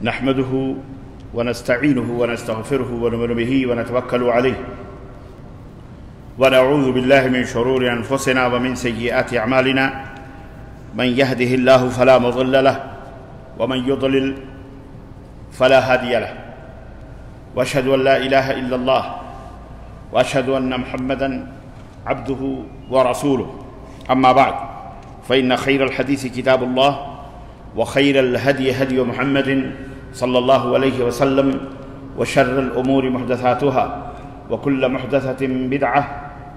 نحمده ونستعينه ونستغفره ونؤمن به ونتوكل عليه ونعوذ بالله من شرور أنفسنا ومن سيئات أعمالنا من يهده الله فلا مضل له ومن يضلل فلا هادي له وأشهد أن لا إله إلا الله وأشهد أن محمدا عبده ورسوله أما بعد فإن خير الحديث كتاب الله وخير الهدي هدي محمد صلى الله عليه وسلم وشر الأمور محدثاتها وكل محدثة بدعة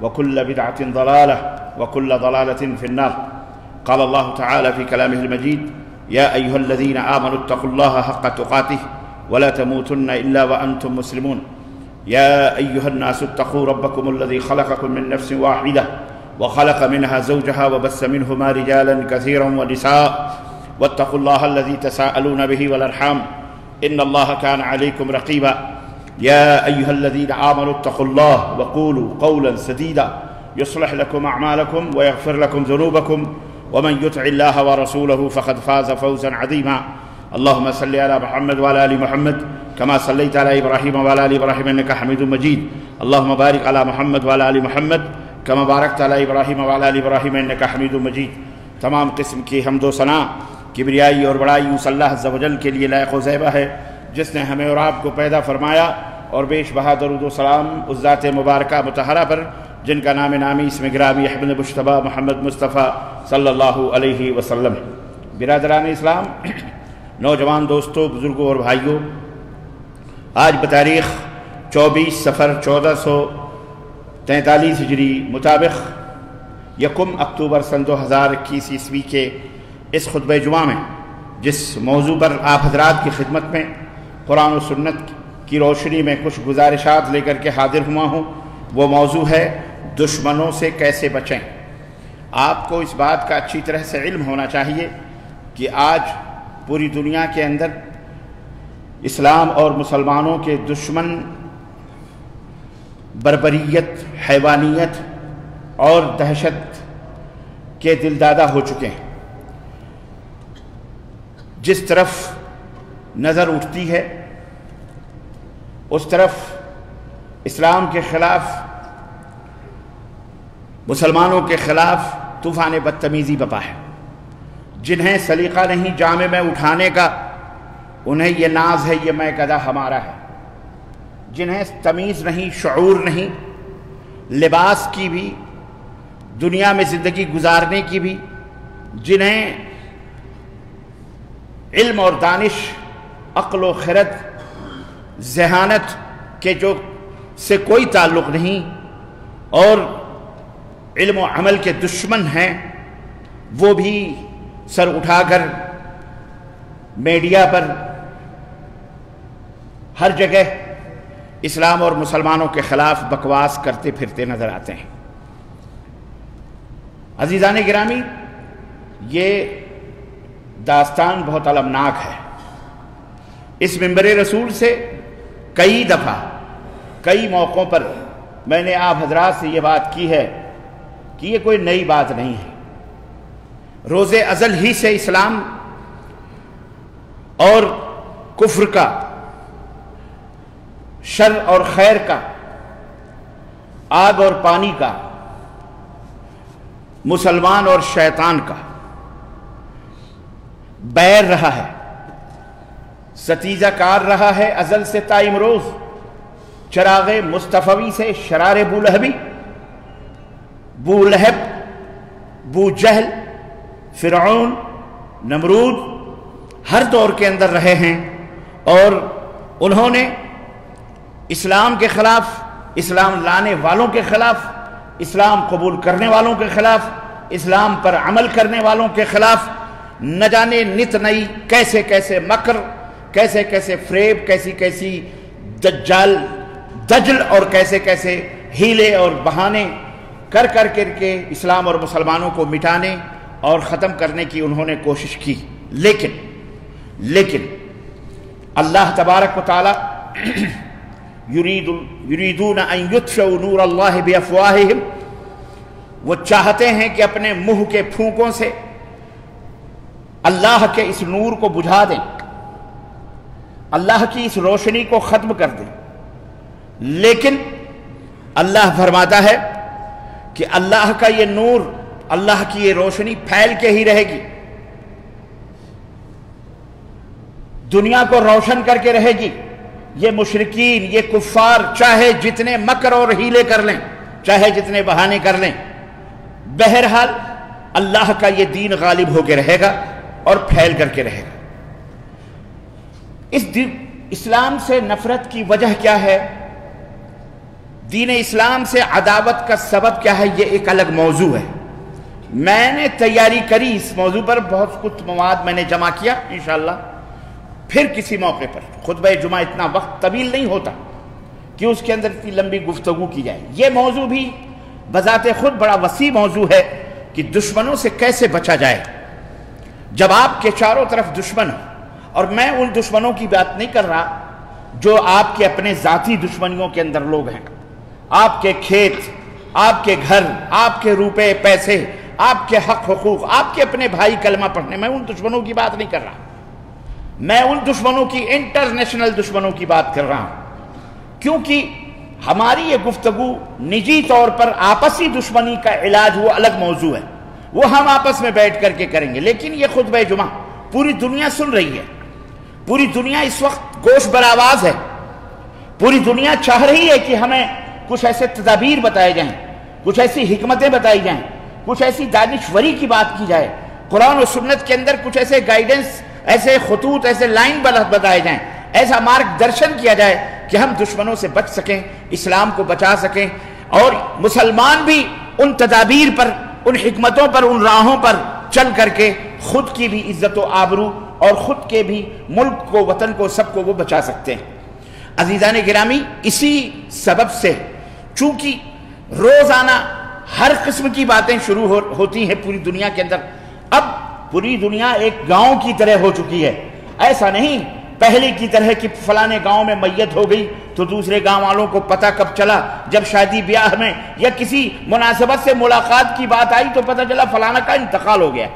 وكل بدعة ضلالة وكل ضلالة في النار. قال الله تعالى في كلامه المجيد: يا أيها الذين آمنوا اتقوا الله حق تقاته ولا تموتن إلا وأنتم مسلمون. يا أيها الناس اتقوا ربكم الذي خلقكم من نفس واحدة وخلق منها زوجها وبث منهما رجالا كثيرا ونساء واتقوا الله الذي تساءلون به والأرحام إن الله كان عليكم رقيبا. يا أيها الذين آمنوا اتقوا الله وقولوا قولا سديدا يصلح لكم أعمالكم ويغفر لكم ذنوبكم ومن يطع الله ورسوله فقد فاز فوزا عظيما. اللهم صل على محمد وعلى آل محمد كما صليت على إبراهيم وعلى آل إبراهيم إنك حميد مجيد. اللهم بارك على محمد وعلى آل محمد كما باركت على إبراهيم وعلى آل إبراهيم إنك حميد مجيد. تمام قسم کی حمد و ثنا کبریائی اور بڑائی اس اللہ عز و جل کے لیے لائق و زیبہ ہے جس نے ہمیں اور آپ کو پیدا فرمایا، اور بیش بہا درود و سلام اس ذات مبارکہ مطہرہ پر جن کا نام نامی اسم گرامی احمد مجتبی محمد مصطفیٰ صلی اللہ علیہ وسلم. برادران اسلام، نوجوان دوستوں، بزرگوں اور بھائیوں، آج بتاریخ 24 صفر 1443 ہجری مطابق 1 اکتوبر سن 2021 عیسوی کے اس خطبہ جمعہ میں جس موضوع پر آپ حضرات کی خدمت میں قرآن و سنت کی روشنی میں کچھ گزارشات لے کر کے حاضر ہوا ہوں، وہ موضوع ہے دشمنوں سے کیسے بچیں. آپ کو اس بات کا اچھی طرح سے علم ہونا چاہیے کہ آج پوری دنیا کے اندر اسلام اور مسلمانوں کے دشمن بربریت، حیوانیت اور دہشت کے دلدادہ ہو چکے ہیں. جس طرف نظر اٹھتی ہے اس طرف اسلام کے خلاف، مسلمانوں کے خلاف طوفان بدتمیزی بپا ہے. جنہیں سلیقہ نہیں جامے میں اٹھانے کا انہیں یہ ناز ہے یہ میں گدھا ہمارا ہے. جنہیں تمیز نہیں، شعور نہیں، لباس کی بھی، دنیا میں زندگی گزارنے کی بھی، جنہیں علم اور دانش، عقل و خرد، ذہانت کے جو سے کوئی تعلق نہیں اور علم و عمل کے دشمن ہیں، وہ بھی سر اٹھا کر میڈیا پر ہر جگہ اسلام اور مسلمانوں کے خلاف بکواس کرتے پھرتے نظر آتے ہیں. عزیزان گرامی، یہ داستان بہت المناک ہے. اس منبر رسول سے کئی دفعہ، کئی موقعوں پر میں نے آپ حضرات سے یہ بات کی ہے کہ یہ کوئی نئی بات نہیں ہے. روز ازل ہی سے اسلام اور کفر کا، شر اور خیر کا، آگ اور پانی کا، مسلمان اور شیطان کا بیر رہا ہے، ستیزہ کار رہا ہے ازل سے تا امروز. چراغ مصطفی سے شرار بو لہب، بو جہل، فرعون، نمرود ہر دور کے اندر رہے ہیں، اور انہوں نے اسلام کے خلاف، اسلام لانے والوں کے خلاف، اسلام قبول کرنے والوں کے خلاف، اسلام پر عمل کرنے والوں کے خلاف نہ جانے نت نئی کیسے کیسے مکر، کیسے کیسے فریب، کیسی کیسی دجل اور کیسے کیسے ہیلے اور بہانے کر کے اسلام اور مسلمانوں کو مٹانے اور ختم کرنے کی انہوں نے کوشش کی. لیکن اللہ تبارک و تعالی یریدون ان یطفئوا نور اللہ بافواہہم، وہ چاہتے ہیں کہ اپنے منہ کے پھونکوں سے اللہ کے اس نور کو بجھا دیں. اللہ کی اس روشنی کو ختم کر دیں، لیکن اللہ فرماتا ہے کہ اللہ کا یہ نور، اللہ کی یہ روشنی پھیل کے ہی رہے گی، دنیا کو روشن کر کے رہے گی۔ یہ مشرکین، یہ کفار چاہے جتنے مکر اور ہیلے کر لیں، چاہے جتنے بہانے کر لیں، بہرحال اللہ کا یہ دین غالب ہو کے رہے گا اور پھیل کر کے رہے گا۔ اس اسلام سے نفرت کی وجہ کیا ہے، دین اسلام سے عداوت کا سبب کیا ہے، یہ ایک الگ موضوع ہے۔ میں نے تیاری کری اس موضوع پر، بہت کچھ مواد میں نے جمع کیا، انشاءاللہ پھر کسی موقع پر۔ خطبہ جمعہ اتنا وقت طویل نہیں ہوتا کہ اس کے اندر اتنی لمبی گفتگو کی جائے۔ یہ موضوع بھی بذات خود بڑا وسیع موضوع ہے کہ دشمنوں سے کیسے بچا جائے۔ جب آپ کے چاروں طرف دشمن ہو، اور میں ان دشمنوں کی بات نہیں کر رہا جو آپ کے اپنے ذاتی دشمنیوں کے اندر لوگ ہیں، آپ کے کھیت، آپ کے گھر، آپ کے روپے پیسے، آپ کے حق حقوق، آپ کے اپنے بھائی کلمہ پڑھنے، میں ان دشمنوں کی بات نہیں کر رہا، میں ان دشمنوں کی، انٹرنیشنل دشمنوں کی بات کر رہا ہوں۔ کیونکہ ہماری یہ گفتگو نجی طور پر آپسی دشمنی کا علاج وہ الگ موضوع ہے، وہ ہم آپس میں بیٹھ کر کے کریں گے۔ لیکن یہ خطبہ جمعہ پوری دنیا سن رہی ہے، پوری دنیا اس وقت گوش برآواز ہے، پوری دنیا چاہ رہی ہے کہ ہمیں کچھ ایسے تدابیر بتائے جائیں، کچھ ایسی حکمتیں بتائی جائیں، کچھ ایسی دانشوری کی بات کی جائے، قرآن و سنت کے اندر کچھ ایسے گائیڈنس، ایسے خطوط، ایسے لائن بتائے جائیں، ایسا مارگ درشن کیا جائے کہ ہم دشمنوں سے بچ سکیں، اسلام کو بچا سکیں، اور مسلمان بھی ان تدابیر پر، ان حکمتوں پر، ان راہوں پر چل کر کے خود کی بھی عزت و آبرو اور خود کے بھی ملک کو، وطن کو، سب کو وہ بچا سکتے ہیں۔ عزیزان گرامی، اسی سبب سے چونکہ روزانہ ہر قسم کی باتیں شروع ہوتی ہیں پوری دنیا کے اندر، اب پوری دنیا ایک گاؤں کی طرح ہو چکی ہے۔ ایسا نہیں پہلے کی طرح کہ فلانے گاؤں میں میت ہو گئی تو دوسرے گاؤں والوں کو پتہ کب چلا، جب شادی بیاہ میں یا کسی مناسبت سے ملاقات کی بات آئی تو پتہ چلا فلانا کا انتقال ہو گیا،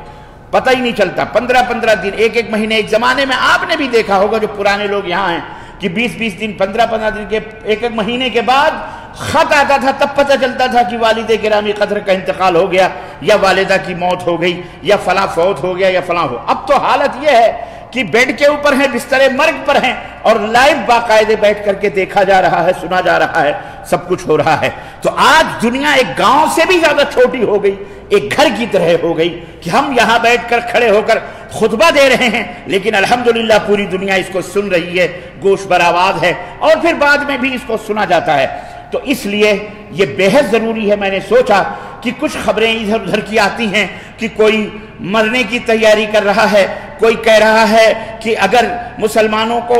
پتہ ہی نہیں چلتا۔ 15 دن، ایک مہینے، ایک زمانے میں آپ نے بھی دیکھا ہوگا جو پرانے لوگ یہاں ہیں کہ 20 دن، 15 دن کے، ایک مہینے کے بعد خط آتا تھا، تب پتہ چلتا تھا کہ والد گرامی قدر کا انتقال ہو گیا، یا والدہ کی موت ہو گئی، یا فلاں فوت ہو گیا، یا فلاں ہو۔ اب تو حالت یہ ہے کہ بیڈ کے اوپر ہیں، بستر مرگ پر ہیں، اور لائیو باقاعدے بیٹھ کر کے دیکھا جا رہا ہے، سنا جا رہا ہے، سب کچھ ہو رہا ہے۔ تو آج دنیا ایک گاؤں سے بھی زیادہ چھوٹی ہو گئی، ایک گھر کی طرح ہو گئی کہ ہم یہاں بیٹھ کر کھڑے ہو کر خطبہ دے رہے ہیں، لیکن الحمدللہ پوری دنیا اس کو سن رہی ہے، گوش برآواز ہے، اور پھر بعد میں بھی اس کو سنا جاتا ہے۔ تو اس لیے یہ بے حد ضروری ہے، میں نے سوچا کہ کچھ خبریں ادھر ادھر کی آتی ہیں کہ کوئی مرنے کی تیاری کر رہا ہے، کوئی کہہ رہا ہے کہ اگر مسلمانوں کو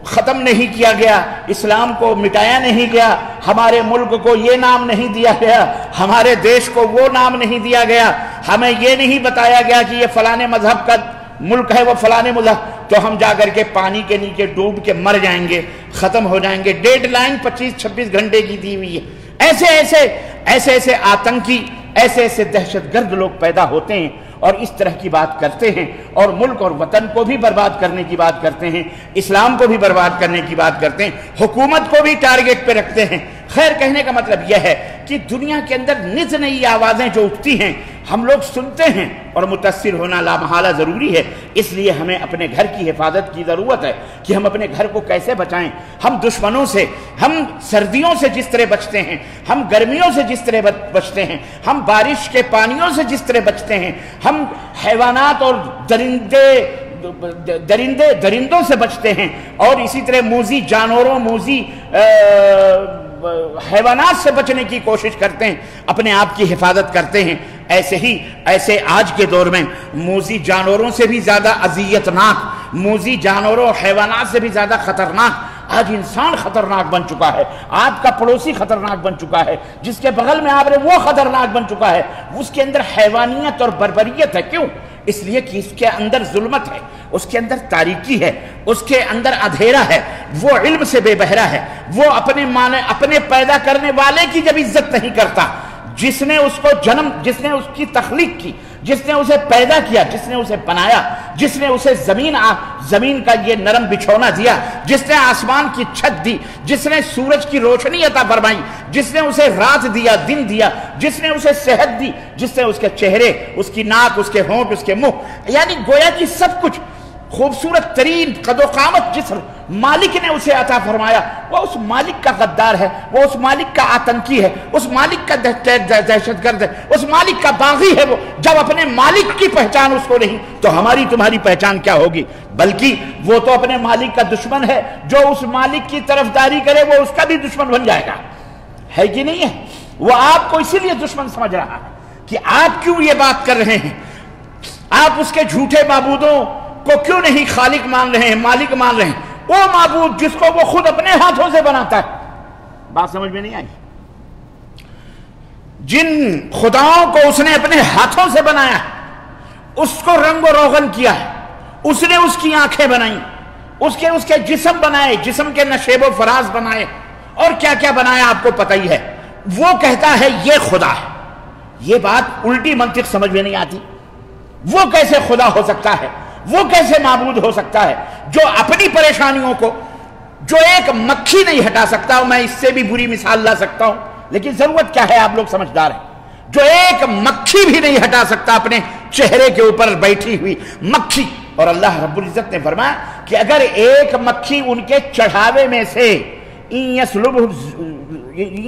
ختم نہیں کیا گیا، اسلام کو مٹایا نہیں گیا، ہمارے ملک کو یہ نام نہیں دیا گیا، ہمارے دیش کو وہ نام نہیں دیا گیا، ہمیں یہ نہیں بتایا گیا کہ یہ فلانے مذہب کا ملک ہے، وہ فلانے مذہب، تو ہم جا کر کے پانی کے نیچے ڈوب کے مر جائیں گے، ختم ہو جائیں گے۔ ڈیڈ لائن 25-26 گھنٹے کی دی ہوئی ہے۔ ایسے آتنکی، ایسے دہشت گرد لوگ پیدا ہوتے ہیں اور اس طرح کی بات کرتے ہیں، اور ملک اور وطن کو بھی برباد کرنے کی بات کرتے ہیں، اسلام کو بھی برباد کرنے کی بات کرتے ہیں، حکومت کو بھی ٹارگٹ پہ رکھتے ہیں۔ خیر، کہنے کا مطلب یہ ہے کہ دنیا کے اندر نت نئی آوازیں جو اٹھتی ہیں ہم لوگ سنتے ہیں، اور متاثر ہونا لامحالہ ضروری ہے۔ اس لیے ہمیں اپنے گھر کی حفاظت کی ضرورت ہے کہ ہم اپنے گھر کو کیسے بچائیں۔ ہم دشمنوں سے، ہم سردیوں سے جس طرح بچتے ہیں، ہم گرمیوں سے جس طرح بچتے ہیں، ہم بارش کے پانیوں سے جس طرح بچتے ہیں، ہم حیوانات اور درندوں سے بچتے ہیں، اور اسی طرح موذی جانوروں، موذی حیوانات سے بچنے کی کوشش کرتے ہیں، اپنے آپ کی حفاظت کرتے ہیں۔ ایسے آج کے دور میں موذی جانوروں سے بھی زیادہ اذیتناک، موذی جانوروں اور حیوانات سے بھی زیادہ خطرناک آج انسان خطرناک بن چکا ہے۔ آپ کا پڑوسی خطرناک بن چکا ہے، جس کے بغل میں آپ رہے وہ خطرناک بن چکا ہے۔ اس کے اندر حیوانیت اور بربریت ہے۔ کیوں؟ اس لیے کہ اس کے اندر ظلمت ہے، اس کے اندر تاریکی ہے، اس کے اندر اندھیرا ہے، وہ علم سے بے بہرا ہے، وہ اپنے پیدا کرنے والے کی جب عزت نہیں کرتا، جس نے اس کی تخلیق کی، جس نے اسے پیدا کیا، جس نے اسے بنایا، جس نے اسے زمین کا یہ نرم بچھونا دیا، جس نے آسمان کی چھت دی، جس نے سورج کی روشنی عطا فرمائی، جس نے اسے رات دیا، دن دیا، جس نے اسے صحت دی، جس نے اس کے چہرے، اس کی ناک، اس کے ہونٹ، اس کے منہ، یعنی گویا کہ سب کچھ خوبصورت ترین قد و قامت جس مالک نے اسے عطا فرمایا، وہ اس مالک کا غدار ہے، وہ اس مالک کا آتنکی ہے، اس مالک کا دہشت گرد ہے، اس مالک کا باغی ہے۔ وہ جب اپنے مالک کی پہچان اس کو نہیں تو ہماری تمہاری پہچان کیا ہوگی؟ بلکہ وہ تو اپنے مالک کا دشمن ہے، جو اس مالک کی طرفداری کرے وہ اس کا بھی دشمن بن جائے گا، ہے کہ نہیں ہے؟ وہ آپ کو اسی لیے دشمن سمجھ رہا ہے کہ آپ کیوں یہ بات کر رہے ہیں، آپ اس کے جھوٹے معبودوں کو کیوں نہیں خالق مان رہے ہیں، مالک مان رہے ہیں، وہ معبود جس کو وہ خود اپنے ہاتھوں سے بناتا ہے۔ بات سمجھ میں نہیں آئی؟ جن خداؤں کو اس نے اپنے ہاتھوں سے بنایا ہے، اس کو رنگ و روغن کیا ہے، اس نے اس کی آنکھیں بنائیں، اس کے جسم بنائے، جسم کے نشیب و فراز بنائے، اور کیا کیا بنایا آپ کو پتہ ہی ہے۔ وہ کہتا ہے یہ خدا ہے۔ یہ بات الٹی منطق سمجھ میں نہیں آتی۔ وہ کیسے خدا ہو سکتا ہے؟ وہ کیسے معبود ہو سکتا ہے جو اپنی پریشانیوں کو، جو ایک مکھی نہیں ہٹا سکتا؟ میں اس سے بھی بری مثال لا سکتا ہوں، لیکن ضرورت کیا ہے، آپ لوگ سمجھدار ہیں۔ جو ایک مکھی بھی نہیں ہٹا سکتا اپنے چہرے کے اوپر بیٹھی ہوئی مکھی، اور اللہ رب العزت نے فرمایا کہ اگر ایک مکھی ان کے چڑھاوے میں سے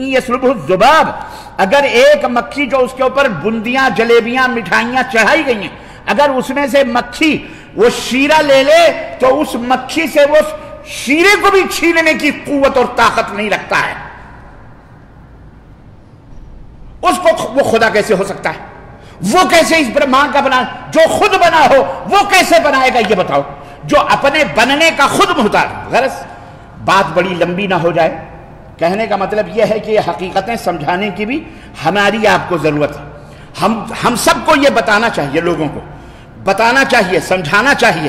یسلبہ الذباب، اگر ایک مکھی جو اس کے اوپر بندیاں، جلیبیاں، مٹھائیاں چڑھائی گئی ہیں، اگر اس میں سے مکھی وہ شیرہ لے لے تو اس مکھی سے وہ شیرے کو بھی چھیننے کی قوت اور طاقت نہیں رکھتا ہے، اس کو وہ خدا کیسے ہو سکتا ہے؟ وہ کیسے اس برہمان کا بنا؟ جو خود بنا ہو وہ کیسے بنائے گا یہ بتاؤ؟ جو اپنے بننے کا خود محتاج۔ غرض بات بڑی لمبی نہ ہو جائے، کہنے کا مطلب یہ ہے کہ یہ حقیقتیں سمجھانے کی بھی ہماری آپ کو ضرورت ہے۔ ہم سب کو یہ بتانا چاہیے، لوگوں کو بتانا چاہیے، سمجھانا چاہیے۔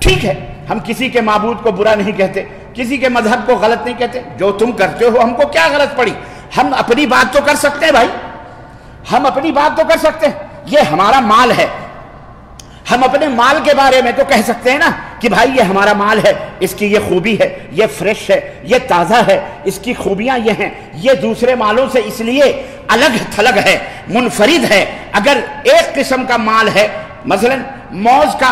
ٹھیک ہے، ہم کسی کے معبود کو برا نہیں کہتے، کسی کے مذہب کو غلط نہیں کہتے، جو تم کرتے ہو ہم کو کیا غلط پڑی؟ ہم اپنی بات تو کر سکتے ہیں بھائی، ہم اپنی بات تو کر سکتے ہیں، یہ ہمارا مال ہے، ہم اپنے مال کے بارے میں تو کہہ سکتے ہیں نا کہ بھائی یہ ہمارا مال ہے، اس کی یہ خوبی ہے، یہ فریش ہے، یہ تازہ ہے، اس کی خوبیاں یہ ہیں، یہ دوسرے مالوں سے اس لیے الگ تھلگ ہے، منفرد ہے۔ اگر ایک قسم کا مال ہے، مثلا موز کا،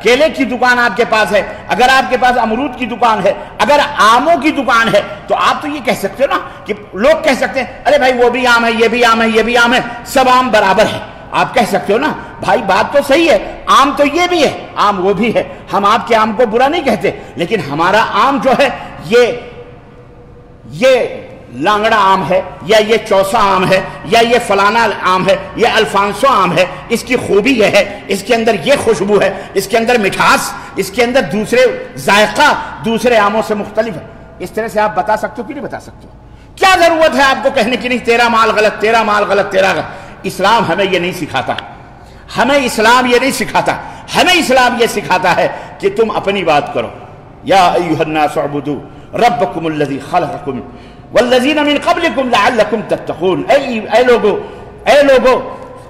کیلے کی دکان آپ کے پاس ہے، اگر آپ کے پاس امرود کی دکان ہے، اگر آموں کی دکان ہے، تو آپ تو یہ کہہ سکتے ہو نا کہ لوگ کہہ سکتے ہیں ارے بھائی وہ بھی آم ہے، یہ بھی آم ہے، یہ بھی آم ہے، سب آم برابر ہے۔ آپ کہہ سکتے ہو نا بھائی بات تو صحیح ہے، آم تو یہ بھی ہے، آم وہ بھی ہے، ہم آپ کے آم کو برا نہیں کہتے، لیکن ہمارا آم جو ہے یہ لانگڑا آم ہے، یا یہ چوسا آم ہے، یا یہ فلانا آم ہے، یہ الفانسو آم ہے، اس کی خوبی یہ ہے، اس کے اندر یہ خوشبو ہے، اس کے اندر مٹھاس، اس کے اندر دوسرے ذائقہ دوسرے آموں سے مختلف ہے۔ اس طرح سے آپ بتا سکتے ہو کہ نہیں بتا سکتے ہو؟ کیا ضرورت ہے آپ کو کہنے کی نہیں تیرا مال غلط، تیرا مال غلط، تیرا غلط؟ اسلام ہمیں یہ نہیں سکھاتا، ہمیں اسلام یہ نہیں سکھاتا، ہمیں اسلام یہ سکھاتا ہے کہ تم اپنی بات کرو۔ یا ایھا الناس اعبدوا ربکم الذی خلقکم والذین من قبلکم لعلکم تتقون۔ اے لوگو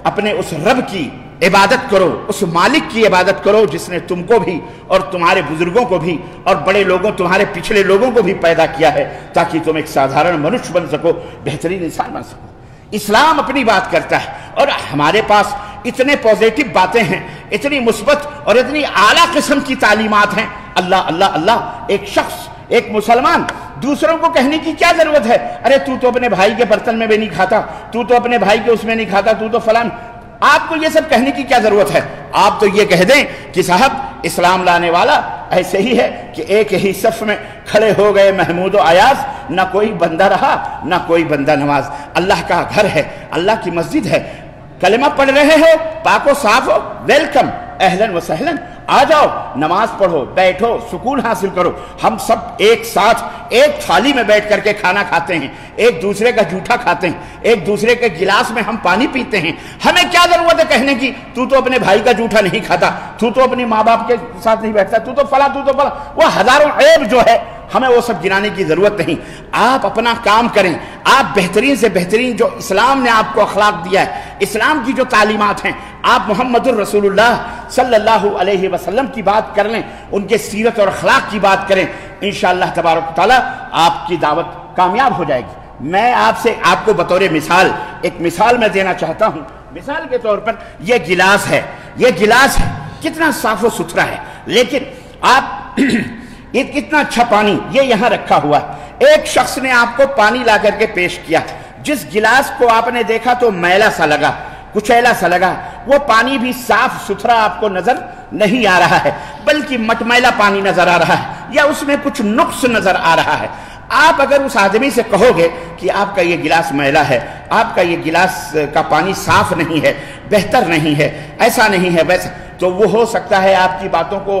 اپنے اس رب کی عبادت کرو، اس مالک کی عبادت کرو جس نے تم کو بھی اور تمہارے بزرگوں کو بھی اور بڑے لوگوں، تمہارے پچھلے لوگوں کو بھی پیدا کیا ہے تاکہ تم ایک سادھارن منش بن سکو، بہترین انسان بن سکو۔ اسلام اپنی بات کرتا ہے، اور ہمارے پاس اتنے پازیٹو باتیں ہیں، اتنی مثبت اور اتنی اعلیٰ قسم کی تعلیمات ہیں۔ اللہ اللہ اللہ، ایک شخص، ایک مسلمان دوسروں کو کہنے کی کیا ضرورت ہے ارے تو اپنے بھائی کے برتن میں بھی نہیں کھاتا، تو اپنے بھائی کے اس میں نہیں کھاتا، تو فلان۔ آپ کو یہ سب کہنے کی کیا ضرورت ہے؟ آپ تو یہ کہہ دیں کہ صاحب اسلام لانے والا ایسے ہی ہے کہ ایک ہی صف میں کھڑے ہو گئے محمود و ایاز، نہ کوئی بندہ رہا نہ کوئی بندہ نواز۔ اللہ کا گھر ہے، اللہ کی مسجد ہے، کلمہ پڑھ رہے ہو، پاک و صاف ہو، ویلکم، اہلاً و سہلاً، آ جاؤ، نماز پڑھو، بیٹھو، سکون حاصل کرو۔ ہم سب ایک ساتھ ایک تھالی میں بیٹھ کر کے کھانا کھاتے ہیں، ایک دوسرے کا جھوٹا کھاتے ہیں، ایک دوسرے کے گلاس میں ہم پانی پیتے ہیں۔ ہمیں کیا ضرورت ہے کہنے کی تو اپنے بھائی کا جھوٹا نہیں کھاتا، تو اپنی ماں باپ کے ساتھ نہیں بیٹھتا، تو فلاں۔ وہ ہزاروں عیب جو ہے ہمیں وہ سب گنانے کی ضرورت نہیں. آپ اپنا کام کریں. آپ بہترین سے بہترین جو اسلام نے آپ کو اخلاق دیا ہے، اسلام کی جو تعلیمات ہیں، آپ محمد الرسول اللہ صلی اللہ علیہ وسلم کی بات کر لیں، ان کے سیرت اور اخلاق کی بات کریں، انشاءاللہ تبارک و تعالیٰ آپ کی دعوت کامیاب ہو جائے گی. میں آپ کو بطور مثال ایک مثال میں دینا چاہتا ہوں. مثال کے طور پر یہ گلاس ہے، یہ گلاس ہے کتنا صاف و ستھرا ہے، لیکن آپ اتنا اچھا پانی یہ یہاں رکھا ہوا ہے. ایک شخص نے آپ کو پانی لا کر کے پیش کیا، جس گلاس کو آپ نے دیکھا تو میلا سا لگا، کچیلا سا لگا. وہ پانی بھی صاف ستھرا آپ کو نظر نہیں آ رہا ہے، بلکہ مٹمیلا پانی نظر آ رہا ہے، یا اس میں کچھ نقص نظر آ رہا ہے. آپ اگر اس آدمی سے کہو گے کہ آپ کا یہ گلاس میلا ہے، آپ کا یہ گلاس کا پانی صاف نہیں ہے، بہتر نہیں ہے، ایسا نہیں ہے ویسا، تو وہ ہو سکتا ہے آپ کی باتوں کو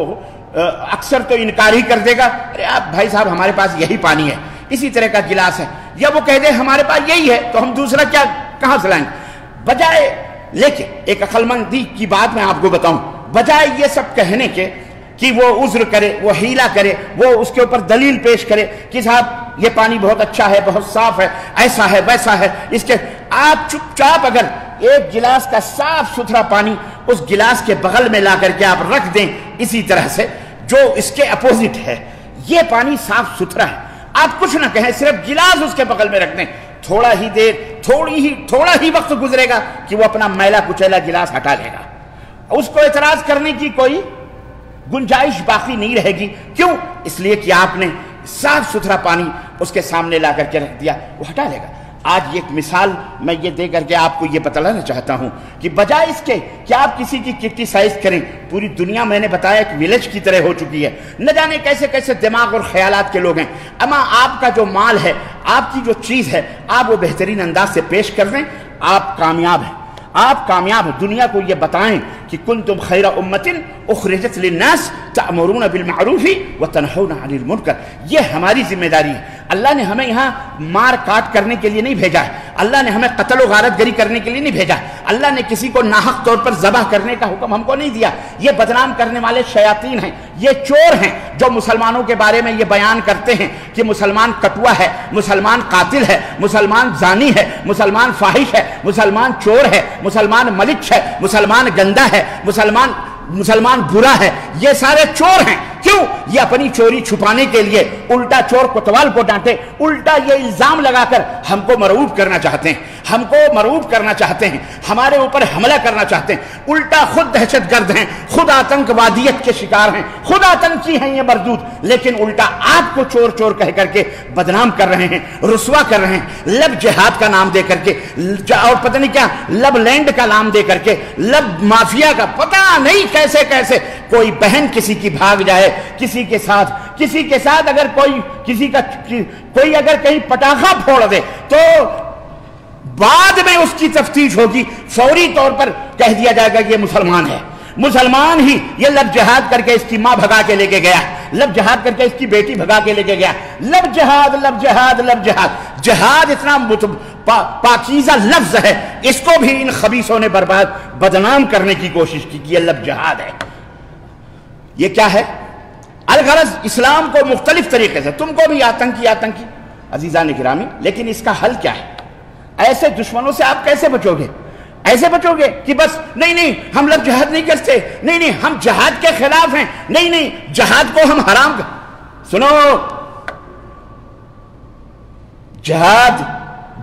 اکثر تو انکار ہی کر دے گا. ارے آپ بھائی صاحب ہمارے پاس یہی پانی ہے، اسی طرح کا گلاس ہے. یا وہ کہہ دے ہمارے پاس یہی ہے تو ہم دوسرا کیا کہاں سے لائیں. بجائے، لیکن ایک عقل مندی کی بات میں آپ کو بتاؤں، بجائے یہ سب کہنے کے کہ وہ عذر کرے، وہ حیلہ کرے، وہ اس کے اوپر دلیل پیش کرے کہ صاحب یہ پانی بہت اچھا ہے، بہت صاف ہے، ایسا ہے ویسا ہے، اس کے آپ چپ چاپ اگر ایک گلاس کا صاف ستھرا پانی اس گلاس کے بغل میں لا کر کے آپ رکھ دیں اسی طرح سے جو اس کے اپوزٹ ہے، یہ پانی صاف ستھرا ہے، آپ کچھ نہ کہیں، صرف گلاس اس کے بغل میں رکھ دیں، تھوڑا ہی وقت گزرے گا کہ وہ اپنا میلا کچیلا گلاس ہٹا لے گا. اس کو اعتراض کرنے کی کوئی گنجائش باقی نہیں رہے گی. کیوں؟ اس لیے کہ آپ نے صاف ستھرا پانی اس کے سامنے لا کر کے رکھ دیا، وہ ہٹا لے گا. آج ایک مثال میں یہ دے کر کے آپ کو یہ بتلانا چاہتا ہوں کہ بجائے اس کے کہ آپ کسی کی کرٹیسائز کریں، پوری دنیا میں نے بتایا ایک ویلیج کی طرح ہو چکی ہے، نہ جانے کیسے کیسے دماغ اور خیالات کے لوگ ہیں. اما آپ کا جو مال ہے، آپ کی جو چیز ہے، آپ وہ بہترین انداز سے پیش کر دیں، آپ کامیاب ہیں. آپ کامیاب ہیں. دنیا کو یہ بتائیں کہ کنتم خیر امت اخرجت للناس تأمرون بالمعروف وتنہون عن المنکر. یہ ہماری ذمہ داری ہے. اللہ نے ہمیں یہاں مار کاٹ کرنے کے لیے نہیں بھیجا ہے، اللہ نے ہمیں قتل و غارت گری کرنے کے لیے نہیں بھیجا ہے، اللہ نے کسی کو ناحق طور پر ذبح کرنے کا حکم ہم کو نہیں دیا. یہ بدنام کرنے والے شیاطین ہیں، یہ چور ہیں جو مسلمانوں کے بارے میں یہ بیان کرتے ہیں کہ مسلمان کٹوا ہے، مسلمان قاتل ہے، مسلمان زانی ہے، مسلمان فاحش ہے، مسلمان چور ہے، مسلمان ملچ ہے، مسلمان گندا ہے، مسلمان برا ہے. یہ سارے چور ہیں. کیوں؟ یہ اپنی چوری چھپانے کے لیے الٹا چور کوتوال کو ڈانٹے، الٹا یہ الزام لگا کر ہم کو مرعوب کرنا چاہتے ہیں، ہم کو مرعوب کرنا چاہتے ہیں، ہمارے اوپر حملہ کرنا چاہتے ہیں. الٹا خود دہشت گرد ہیں، خود آتنکوادیت کے شکار ہیں، خود آتنکی ہیں یہ مردود، لیکن الٹا آپ کو چور چور کہہ کر کے بدنام کر رہے ہیں، رسوا کر رہے ہیں. لب جہاد کا نام دے کر کے اور پتہ نہیں کیا لب لینڈ کا نام دے کر کے، لب مافیا کا، پتہ نہیں کیسے کیسے کوئی بہن کسی کی بھاگ جائے، کسی کے ساتھ اگر کوئی اگر کہیں پٹاخہ پھوڑ دے تو بعد میں اس کی تفتیش ہوگی، فوری طور پر کہہ دیا جائے گا یہ مسلمان ہے. مسلمان ہی یہ لب جہاد کر کے اس کی ماں بھگا کے لے کے گیا، لب جہاد کر کے اس کی بیٹی بھگا کے لے کے گیا. لب جہاد لب جہاد لب جہاد. جہاد اتنا پاکیزہ لفظ ہے، اس کو بھی ان خبیثوں نے بدنام کرنے کی کوشش کی کہ یہ لب جہاد ہے. یہ کیا ہے؟ الغرض اسلام کو مختلف طریقے سے، تم کو بھی آتنکی عزیزان گرامی، لیکن اس کا حل کیا ہے؟ ایسے دشمنوں سے آپ کیسے بچو گے؟ ایسے بچو گے کہ بس نہیں ہم لب جہاد نہیں کرتے، نہیں ہم جہاد کے خلاف ہیں، نہیں جہاد کو ہم حرام کر. سنو، جہاد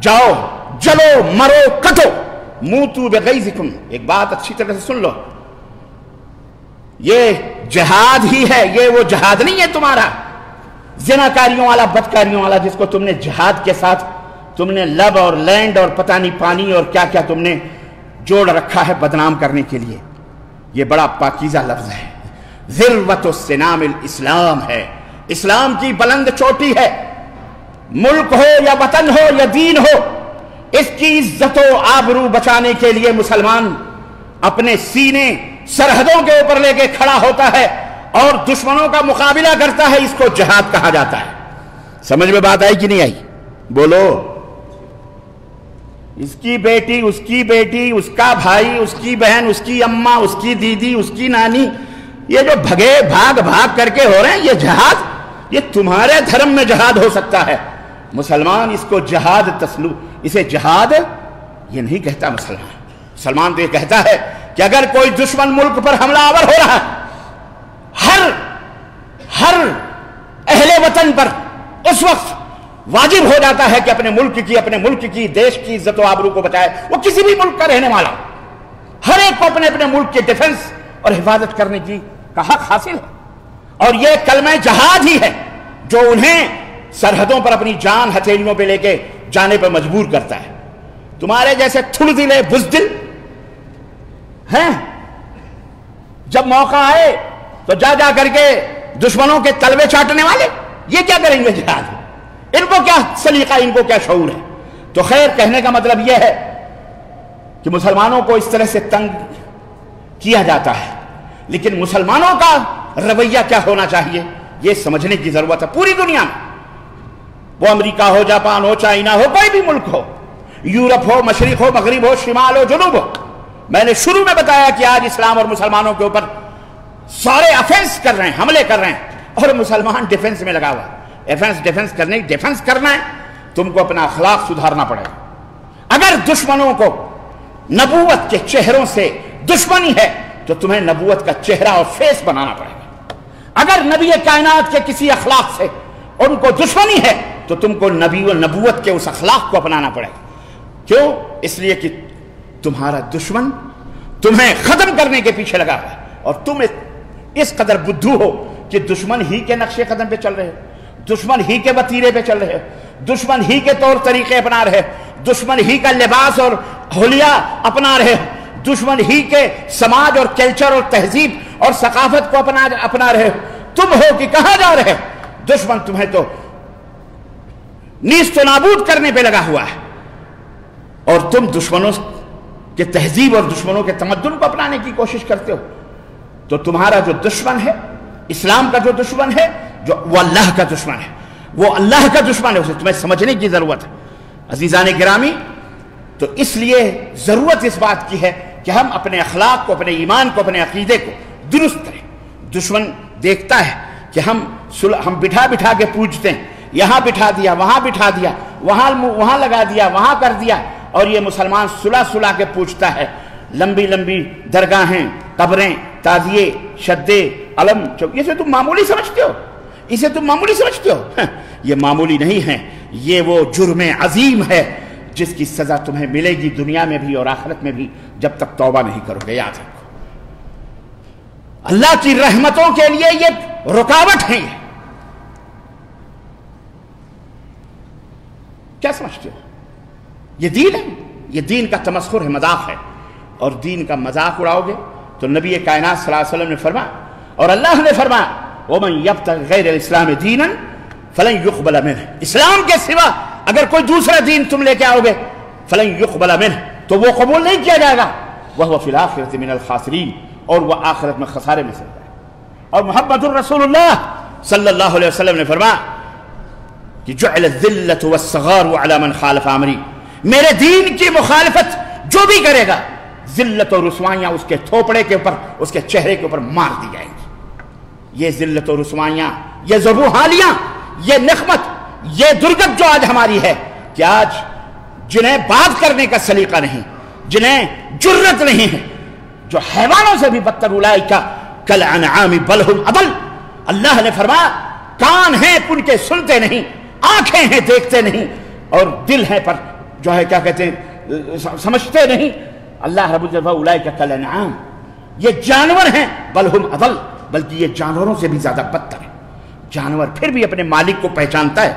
جاؤ، جلو، مرو، کٹو، موتو بغیظکم. ایک بات اچھی طرح سے سن لو، یہ جہاد ہی ہے، یہ وہ جہاد نہیں ہے تمہارا زناکاریوں والا، بدکاریوں والا، جس کو تم نے جہاد کے ساتھ تم نے لب اور لینڈ اور پتہ نہیں پانی اور کیا کیا تم نے جوڑ رکھا ہے بدنام کرنے کے لیے. یہ بڑا پاکیزہ لفظ ہے. ذروۃ السنام الاسلام ہے، اسلام کی بلند چوٹی ہے. ملک ہو یا وطن ہو یا دین ہو، اس کی عزت و آبرو بچانے کے لیے مسلمان اپنے سینے سرحدوں کے اوپر لے کے کھڑا ہوتا ہے اور دشمنوں کا مقابلہ کرتا ہے. اس کو جہاد کہا جاتا ہے. سمجھ میں بات آئی کہ نہیں آئی؟ بولو. اس کی بیٹی، اس کا بھائی، اس کی بہن، اس کی اماں، اس کی دیدی، اس کی نانی، یہ جو بھاگ کر کے ہو رہے ہیں، یہ جہاد. یہ تمہارے دھرم میں جہاد ہو سکتا ہے، مسلمان اس کو جہاد اسے جہاد یہ نہیں کہتا مسلمان تو یہ کہتا ہے کہ اگر کوئی دشمن ملک پر حملہ آور ہو رہا ہے، ہر اہل وطن پر اس وقت واجب ہو جاتا ہے کہ اپنے ملک کی دیش کی عزت و آبرو کو بچائے، وہ کسی بھی ملک کا رہنے والا، ہر ایک کو اپنے ملک کے ڈیفنس اور حفاظت کرنے کا حق حاصل ہے، اور یہ کلمہ جہاد ہی ہے جو انہیں سرحدوں پر اپنی جان ہتھیلیوں پہ لے کے جانے پر مجبور کرتا ہے۔ تمہارے جیسے تھڑ دلے بزدل ہیں، جب موقع آئے تو جا کر کے دشمنوں کے تلوے چاٹنے والے، یہ کیا کریں گے جہاد؟ ان کو کیا سلیقہ، ان کو کیا شعور ہے؟ تو خیر، کہنے کا مطلب یہ ہے کہ مسلمانوں کو اس طرح سے تنگ کیا جاتا ہے، لیکن مسلمانوں کا رویہ کیا ہونا چاہیے یہ سمجھنے کی ضرورت ہے۔ پوری دنیا میں، وہ امریکہ ہو، جاپان ہو، چائنا ہو، کوئی بھی ملک ہو، یورپ ہو، مشرق ہو، مغرب ہو، شمال ہو، جنوب ہو، میں نے شروع میں بتایا کہ آج اسلام اور مسلمانوں کے اوپر سارے افینس کر رہے ہیں، حملے کر رہے ہیں، اور مسلمان ڈیفنس میں لگا ہوا ہے۔ ڈیفنس کرنا ہے، تم کو اپنا اخلاق سدھارنا پڑے گا۔ اگر دشمنوں کو نبوت کے چہروں سے دشمنی ہے تو تمہیں نبوت کا چہرہ اور فیس بنانا پڑے گا۔ اگر نبی کائنات کے کسی اخلاق سے ان کو دشمنی ہے تو تم کو نبوت کے اس اخلاق کو اپنانا پڑے گا۔ کیوں؟ اس لیے کہ تمہارا دشمن تمہیں ختم کرنے کے پیچھے لگا ہوا ہے، اور تم اس قدر بدھو ہو کہ دشمن ہی کے نقشے قدم پہ چل رہے ہو، دشمن ہی کے وتیرے پہ چل رہے ہو، دشمن ہی کے طور طریقے اپنا رہے ہو، دشمن ہی کا لباس اور حلیہ اپنا رہے ہو، دشمن ہی کے سماج اور کلچر اور تہذیب اور ثقافت کو اپنا رہے ہو۔ تم ہو کہ کہاں جا رہے ہو؟ دشمن تمہیں تو نیست و نابود کرنے پہ لگا ہوا ہے، اور تم دشمنوں کے تہذیب اور دشمنوں کے تمدن کو اپنانے کی کوشش کرتے ہو۔ تو تمہارا جو دشمن ہے، اسلام کا جو دشمن ہے، وہ اللہ کا دشمن ہے، وہ اللہ کا دشمن ہے، اسے تمہیں سمجھنے کی ضرورت ہے۔ عزیزان گرامی، تو اس لیے ضرورت اس بات کی ہے کہ ہم اپنے اخلاق کو، اپنے ایمان کو، اپنے عقیدے کو درست کریں۔ دشمن دیکھتا ہے کہ ہم بٹھا کے پوجتے ہیں، یہاں بٹھا دیا، وہاں بٹھا دیا، وہاں لگا دیا، وہاں کر دیا، اور یہ مسلمان سلا کے پوچھتا ہے۔ لمبی لمبی درگاہیں، قبریں، تعزیے، شدے، علم، اسے تم معمولی سمجھتے ہو؟ یہ معمولی نہیں ہے، یہ وہ جرم عظیم ہے جس کی سزا تمہیں ملے گی دنیا میں بھی اور آخرت میں بھی، جب تک توبہ نہیں کرو گے۔ یاد رکھو، اللہ کی رحمتوں کے لیے یہ رکاوٹ ہے۔ کیا سمجھتے ہو؟ یہ دین ہے، یہ دین کا تمسخر ہے، مذاق ہے، اور دین کا مذاق اڑاؤ گے تو نبی کائنات صلی اللہ علیہ وسلم نے فرمایا، اور اللہ نے فرمایا، وَمَنْ يَبْتَغِ غَيْرَ الْإِسْلَامِ دِينًا فَلَنْ يُقْبَلَ مِنْهُ، اسلام کے سوا اگر کوئی دوسرا دین تم لے کے آؤ گے، فَلَنْ يُقْبَلَ مِنْهُ، تو وہ قبول نہیں کیا جائے گا، وَهُوَ فِي الْآخِرَةِ مِنَ الْخَاسِرِينَ، اور وہ آخرت میں خسارے میں سے جائے گا۔ اور محمد الرسول اللہ صلی اللہ علیہ وسلم نے فرمایا کہ جُعِلَ الذِّلَّةُ وَالصَّغَارُ عَلَى مَنْ خَالَفَ أَمْرِي، میرے دین کی مخالفت جو بھی کرے گا، ذلت و رسوائیاں اس کے تھوپڑے کے اوپر، اس کے چہرے کے اوپر مار دی جائیں گی۔ یہ ذلت و رسوائیاں، یہ ذبوحالیاں، یہ نخمت، یہ درگت جو آج ہماری ہے، کہ آج جنہیں بات کرنے کا سلیقہ نہیں، جنہیں جرت نہیں ہے، جو حیوانوں سے بھی بدتر، اولئک کالانعام بل ھم اضل، اللہ نے فرمایا کان ہیں ان کے سنتے نہیں، آنکھیں ہیں دیکھتے نہیں، اور دل ہے پر جو ہے کیا کہتے ہیں سمجھتے نہیں۔ اللہ رب العزت اولئک کالانعام، یہ جانور ہیں، بل ھم اضل، بلکہ یہ جانوروں سے بھی زیادہ بدتر ہے۔ جانور پھر بھی اپنے مالک کو پہچانتا ہے،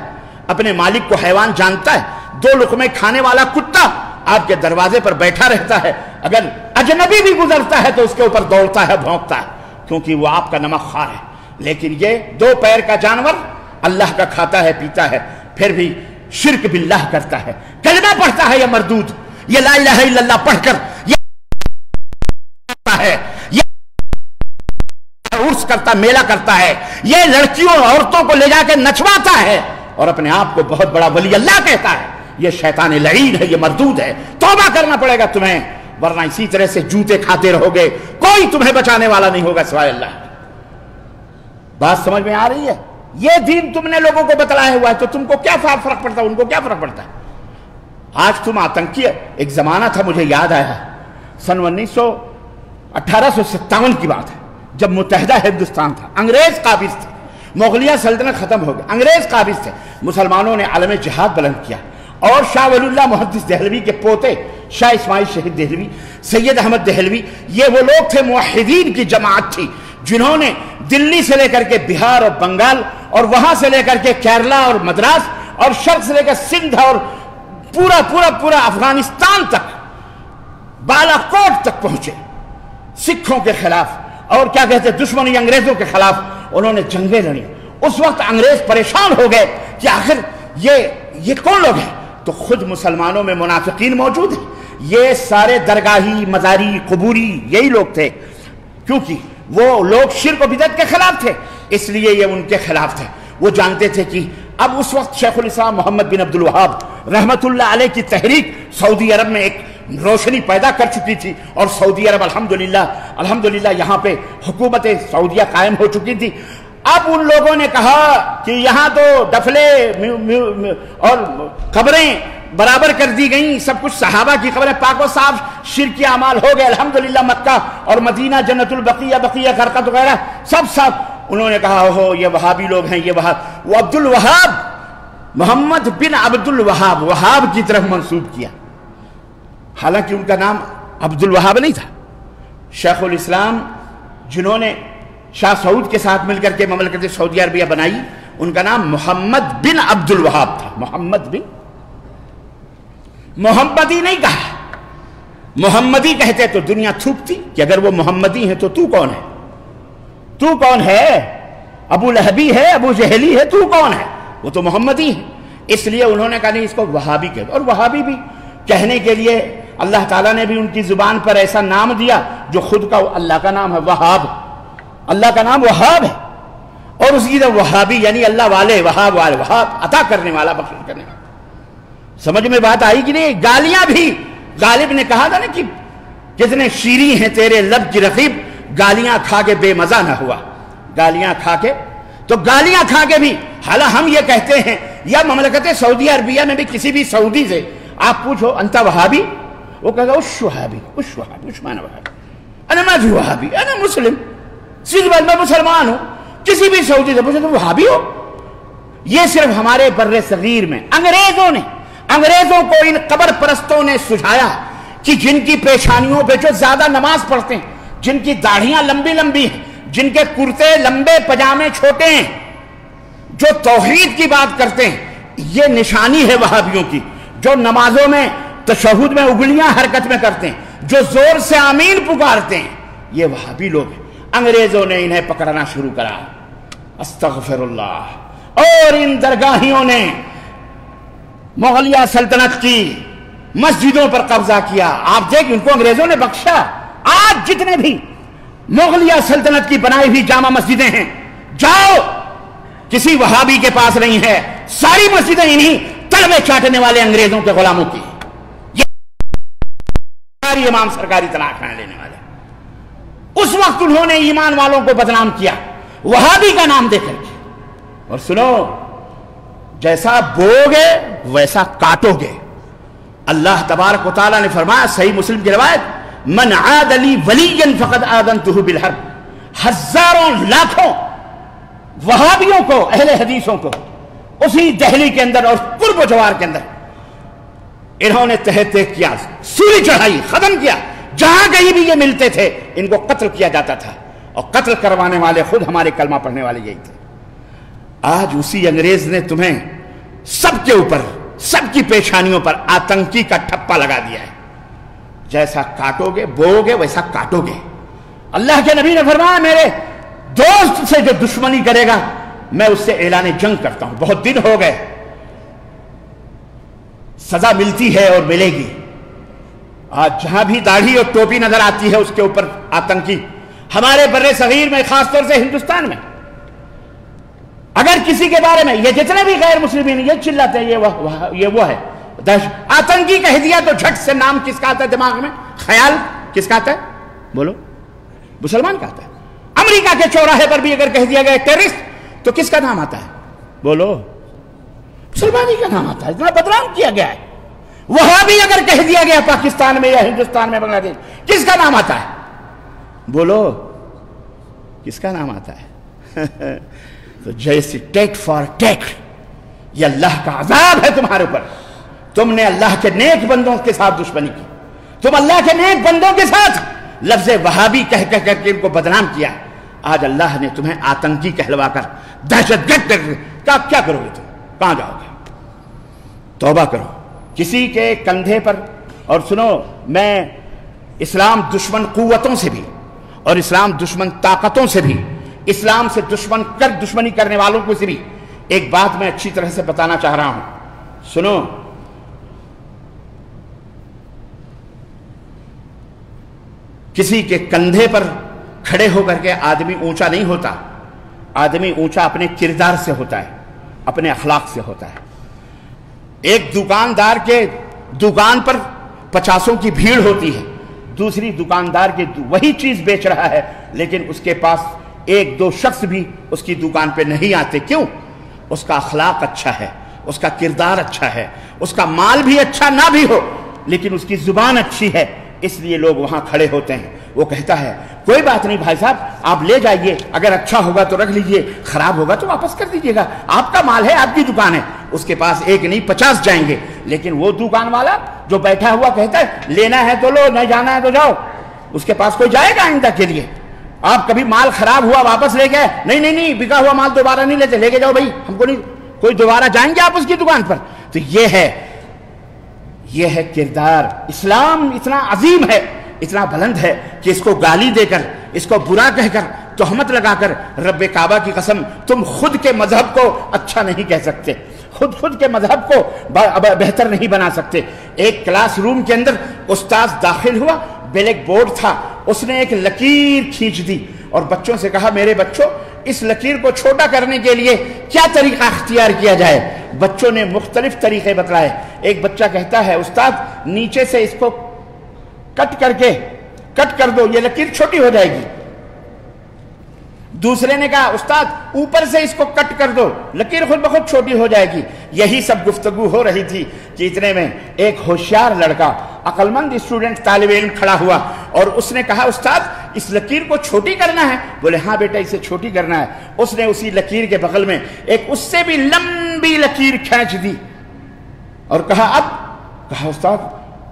اپنے مالک کو حیوان جانتا ہے۔ دو لقمے کھانے والا کتا آپ کے دروازے پر بیٹھا رہتا ہے، اگر اجنبی بھی گزرتا ہے تو اس کے اوپر دوڑتا ہے، بھونکتا ہے، کیونکہ وہ آپ کا نمک خوار ہے۔ لیکن یہ دو پیر کا جانور اللہ کا کھاتا ہے، پیتا ہے، پھر بھی شرک باللہ کرتا ہے، کلمہ پڑھتا ہے، یہ مردود، یہ لا الہ الا اللہ پڑھ کر یہ عرس کرتا، میلہ کرتا ہے، یہ لڑکیوں اور عورتوں کو لے جا کے نچواتا ہے، اور اپنے آپ کو بہت بڑا ولی اللہ کہتا ہے۔ یہ شیطان لعین ہے، یہ مردود ہے، توبہ کرنا پڑے گا تمہیں، ورنہ اسی طرح سے جوتے کھاتے رہو گے، کوئی تمہیں بچانے والا نہیں ہوگا سوائے اللہ۔ بات سمجھ میں آ رہی ہے؟ یہ دین تم نے لوگوں کو بتلایا ہوا ہے تو تم کو کیا فرق پڑتا ہے، ان کو کیا فرق پڑتا ہے؟ آج تم آتنکی، ایک زمانہ تھا مجھے یاد آیا سن 1857 کی بات ہے، جب متحدہ ہندوستان تھا، انگریز قابض تھے، مغلیہ سلطنت ختم ہو گئی، انگریز قابض تھے، مسلمانوں نے عالم جہاد بلند کیا، اور شاہ ولی اللہ محدث دہلوی کے پوتے شاہ اسماعیل شہید دہلوی، سید احمد دہلوی، یہ وہ لوگ تھے، موحدین کی جماعت تھی، جنہوں نے دلی سے لے کر کے بہار اور بنگال، اور وہاں سے لے کر کے کیرلا اور مدراس، اور شرق سے لے کر سندھ اور پورا افغانستان تک، بالا کوٹ تک پہنچے، سکھوں کے خلاف، اور کیا کہتے ہیں، دشمنی انگریزوں کے خلاف انہوں نے جنگیں لڑی۔ اس وقت انگریز پریشان ہو گئے کہ آخر یہ کون لوگ ہیں؟ تو خود مسلمانوں میں منافقین موجود ہیں، یہ سارے درگاہی، مزاری، قبوری، یہی لوگ تھے، کیونکہ وہ لوگ شرک و بدعت کے خلاف تھے، اس لیے یہ ان کے خلاف تھے۔ وہ جانتے تھے کہ اب اس وقت شیخ الاسلام محمد بن عبد الوہاب رحمت اللہ علیہ کی تحریک سعودی عرب میں ایک روشنی پیدا کر چکی تھی، اور سعودی عرب الحمدللہ یہاں پہ حکومت سعودیہ قائم ہو چکی تھی۔ اب ان لوگوں نے کہا کہ یہاں تو ڈفلے اور قبریں برابر کر دی گئیں، سب کچھ صحابہ کی قبریں پاک و صاف، شرکی اعمال ہو گئے، الحمدللہ مکہ اور مدینہ، جنت البقیہ، بقیہ غرقد وغیرہ سب صاف۔ انہوں نے کہا اوہو یہ وہابی لوگ ہیں، یہ وہ عبد الوہاب، محمد بن عبد الوہاب، وہاب کی طرف منسوب کیا، حالانکہ ان کا نام عبد الوہاب نہیں تھا۔ شیخ الاسلام جنہوں نے شاہ سعود کے ساتھ مل کر کے مملکت سعودی عربیہ بنائی، ان کا نام محمد بن عبد الوہاب تھا، محمدی نہیں کہا، محمدی کہتے تو دنیا تھوکتی کہ اگر وہ محمدی ہیں تو تو کون ہے؟ تو کون ہے؟ ابو لہبی ہے، ابو جہلی ہے، تو کون ہے؟ وہ تو محمدی ہے۔ اس لیے انہوں نے کہا نہیں، اس کو وہابی کہتے، اور وہابی بھی کہنے کے لیے اللہ تعالیٰ نے بھی ان کی زبان پر ایسا نام دیا جو خود کا اللہ کا نام ہے، وہاب، اللہ کا نام وہاب ہے، اور اس کی طرف وہابی یعنی اللہ والے، وہاب والے، وہاب عطا کرنے والا، بخشش کرنے والا۔ سمجھ میں بات آئی کہ نہیں؟ گالیاں بھی، غالب نے کہا تھا نا کہ کتنے شیریں ہیں تیرے لب کی رقیب، گالیاں کھا کے بے مزہ نہ ہوا، گالیاں کھا کے، تو گالیاں کھا کے بھی، حالانکہ ہم یہ کہتے ہیں، یا مملکت سعودی عربیہ میں بھی کسی بھی سعودی سے آپ پوچھو انتا وہابی، وہ کہے گا اش وہابی، اش وہابی، اش مانا وہابی، انا ما بھی وہابی، انا مسلم، سیدھی بات میں مسلمان ہوں۔ کسی بھی سعودی سے پوچھو تو وہابی ہو؟ یہ صرف ہمارے بر صغیر میں انگریزوں کو ان قبر پرستوں نے سجھایا کہ جن کی پیشانیوں پہ جو زیادہ نماز پڑھتے ہیں، جن کی داڑھیاں لمبی لمبی ہیں، جن کے کرتے لمبے، پجامے چھوٹے ہیں، جو توحید کی بات کرتے ہیں، یہ نشانی ہے وہابیوں کی، جو نمازوں میں تشہد میں انگلیاں حرکت میں کرتے ہیں، جو زور سے آمین پکارتے ہیں، یہ وہابی لوگ ہیں۔ انگریزوں نے انہیں پکڑنا شروع کرا، استغفر اللہ، اور ان درگاہیوں نے مغلیہ سلطنت کی مسجدوں پر قبضہ کیا۔ آپ دیکھ، ان کو انگریزوں نے بخشا۔ آج جتنے بھی مغلیہ سلطنت کی بنائی ہوئی جامع مسجدیں ہیں، جاؤ، کسی وہابی کے پاس نہیں ہے، ساری مسجدیں انہی تلوے چاٹنے والے انگریزوں کے غلاموں کی، یہ ساری امام سرکاری تنخواہیں لینے والے۔ اس وقت انہوں نے ایمان والوں کو بدنام کیا وہابی کا نام دے کر کے۔ اور سنو، جیسا بوگے ویسا کاٹو گے۔ اللہ تبارک و تعالیٰ نے فرمایا، صحیح مسلم کی روایت، من عاد لی ولیا فقد آذنتہ بالحرب، ہزاروں لاکھوں وہابیوں کو، اہل حدیثوں کو، اسی دہلی کے اندر اور قرب و جوار کے اندر انہوں نے تحت کیا، سولی چڑھائی، ختم کیا۔ جہاں کہیں بھی یہ ملتے تھے ان کو قتل کیا جاتا تھا، اور قتل کروانے والے خود ہمارے کلمہ پڑھنے والے یہی تھے۔ آج اسی انگریز نے تمہیں سب کے اوپر، سب کی پیشانیوں پر آتنکی کا ٹھپا لگا دیا ہے۔ جیسا کاٹو گے، بو گے، ویسا کاٹو گے۔ اللہ کے نبی نے فرمایا، میرے دوست سے جو دشمنی کرے گا میں اس سے اعلان جنگ کرتا ہوں۔ بہت دن ہو گئے، سزا ملتی ہے اور ملے گی۔ آج جہاں بھی داڑھی اور ٹوپی نظر آتی ہے اس کے اوپر آتنکی، ہمارے بر صغیر میں، خاص طور سے ہندوستان میں، اگر کسی کے بارے میں یہ جتنے بھی غیر مسلمین یہ چلاتے ہیں یہ وہ ہے آتنکی کہہ دیا تو جھٹ سے نام کس کا آتا ہے دماغ میں؟ خیال کس کا آتا ہے؟ بولو، مسلمان کا آتا ہے۔ امریکہ کے چوراہے پر بھی اگر کہہ دیا گیا ٹیررسٹ تو کس کا نام آتا ہے؟ بولو، مسلمانی کا نام آتا ہے. اتنا بدنام کیا گیا ہے. وہابی اگر کہہ دیا گیا پاکستان میں یا ہندوستان میں بنگلہ دیش، کس کا نام آتا ہے؟ بولو، کس کا نام آتا ہے؟ تو جیسے ٹیک فار ٹیک، یہ اللہ کا عذاب ہے تمہارے اوپر. تم نے اللہ کے نیک بندوں کے ساتھ دشمنی کی. تم اللہ کے نیک بندوں کے ساتھ لفظ وہابی کہہ کے ان کو بدنام کیا. آج اللہ نے تمہیں آتنکی کہلوا کر دہشت گرد کیا کرو گے؟ تم کہاں جاؤ گے؟ توبہ کرو. کسی کے کندھے پر، اور سنو، میں اسلام دشمن قوتوں سے بھی اور اسلام دشمن طاقتوں سے بھی، اسلام سے دشمنی کرنے والوں کو سے بھی ایک بات میں اچھی طرح سے بتانا چاہ رہا ہوں. سنو، کسی کے کندھے پر کھڑے ہو کر کے آدمی اونچا نہیں ہوتا. آدمی اونچا اپنے کردار سے ہوتا ہے، اپنے اخلاق سے ہوتا ہے. ایک دکاندار کے دکان پر 50 کی بھیڑ ہوتی ہے. دوسری دکاندار کے وہی چیز بیچ رہا ہے، لیکن اس کے پاس 1-2 شخص بھی اس کی دکان پہ نہیں آتے. کیوں؟ اس کا اخلاق اچھا ہے، اس کا کردار اچھا ہے. اس کا مال بھی اچھا نہ بھی ہو، لیکن اس کی زبان اچھی ہے، اس لیے لوگ وہاں کھڑے ہوتے ہیں. وہ کہتا ہے کوئی بات نہیں بھائی صاحب، آپ لے جائیے، اگر اچھا ہوگا تو رکھ لیجئے، خراب ہوگا تو واپس کر دیجئے گا، آپ کا مال ہے، آپ کی دکان ہے. اس کے پاس 1 نہیں 50 جائیں گے. لیکن وہ دکان والا جو بیٹھا ہوا کہتا ہے لینا ہے تو لو، نہیں جانا ہے تو جاؤ، اس کے پاس کوئی جائے گا آئندہ کے لیے؟ آپ کبھی مال خراب ہوا واپس لے گئے؟ نہیں، بکا ہوا مال دوبارہ نہیں لیتے، لے کے جاؤ بھائی، ہم کو نہیں. کوئی دوبارہ جائیں گے آپ اس کی دکان پر؟ تو یہ ہے کردار. اسلام اتنا عظیم ہے، اتنا بلند ہے کہ اس کو گالی دے کر، اس کو برا کہہ کر، تہمت لگا کر، رب کعبہ کی قسم، تم خود کے مذہب کو اچھا نہیں کہہ سکتے، خود کے مذہب کو بہتر نہیں بنا سکتے. ایک کلاس روم کے اندر استاذ داخل ہوا، بلیک بورڈ تھا، اس نے ایک لکیر کھینچ دی اور بچوں سے کہا میرے بچوں، اس لکیر کو چھوٹا کرنے کے لیے کیا طریقہ اختیار کیا جائے؟ بچوں نے مختلف طریقے بتلائے. ایک بچہ کہتا ہے استاد نیچے سے اس کو کٹ کر دو، یہ لکیر چھوٹی ہو جائے گی. دوسرے نے کہا استاد اوپر سے اس کو کٹ کر دو، لکیر خود بخود چھوٹی ہو جائے گی. یہی سب گفتگو ہو رہی تھی کہ اتنے میں ایک ہوشیار لڑکا، عقل مند اسٹوڈنٹ، طالب علم کھڑا ہوا اور اس نے کہا استاد اس لکیر کو چھوٹی کرنا ہے؟ بولے ہاں بیٹا اسے چھوٹی کرنا ہے. اس نے اسی لکیر کے بغل میں ایک اس سے بھی لمبی لکیر کھینچ دی اور کہا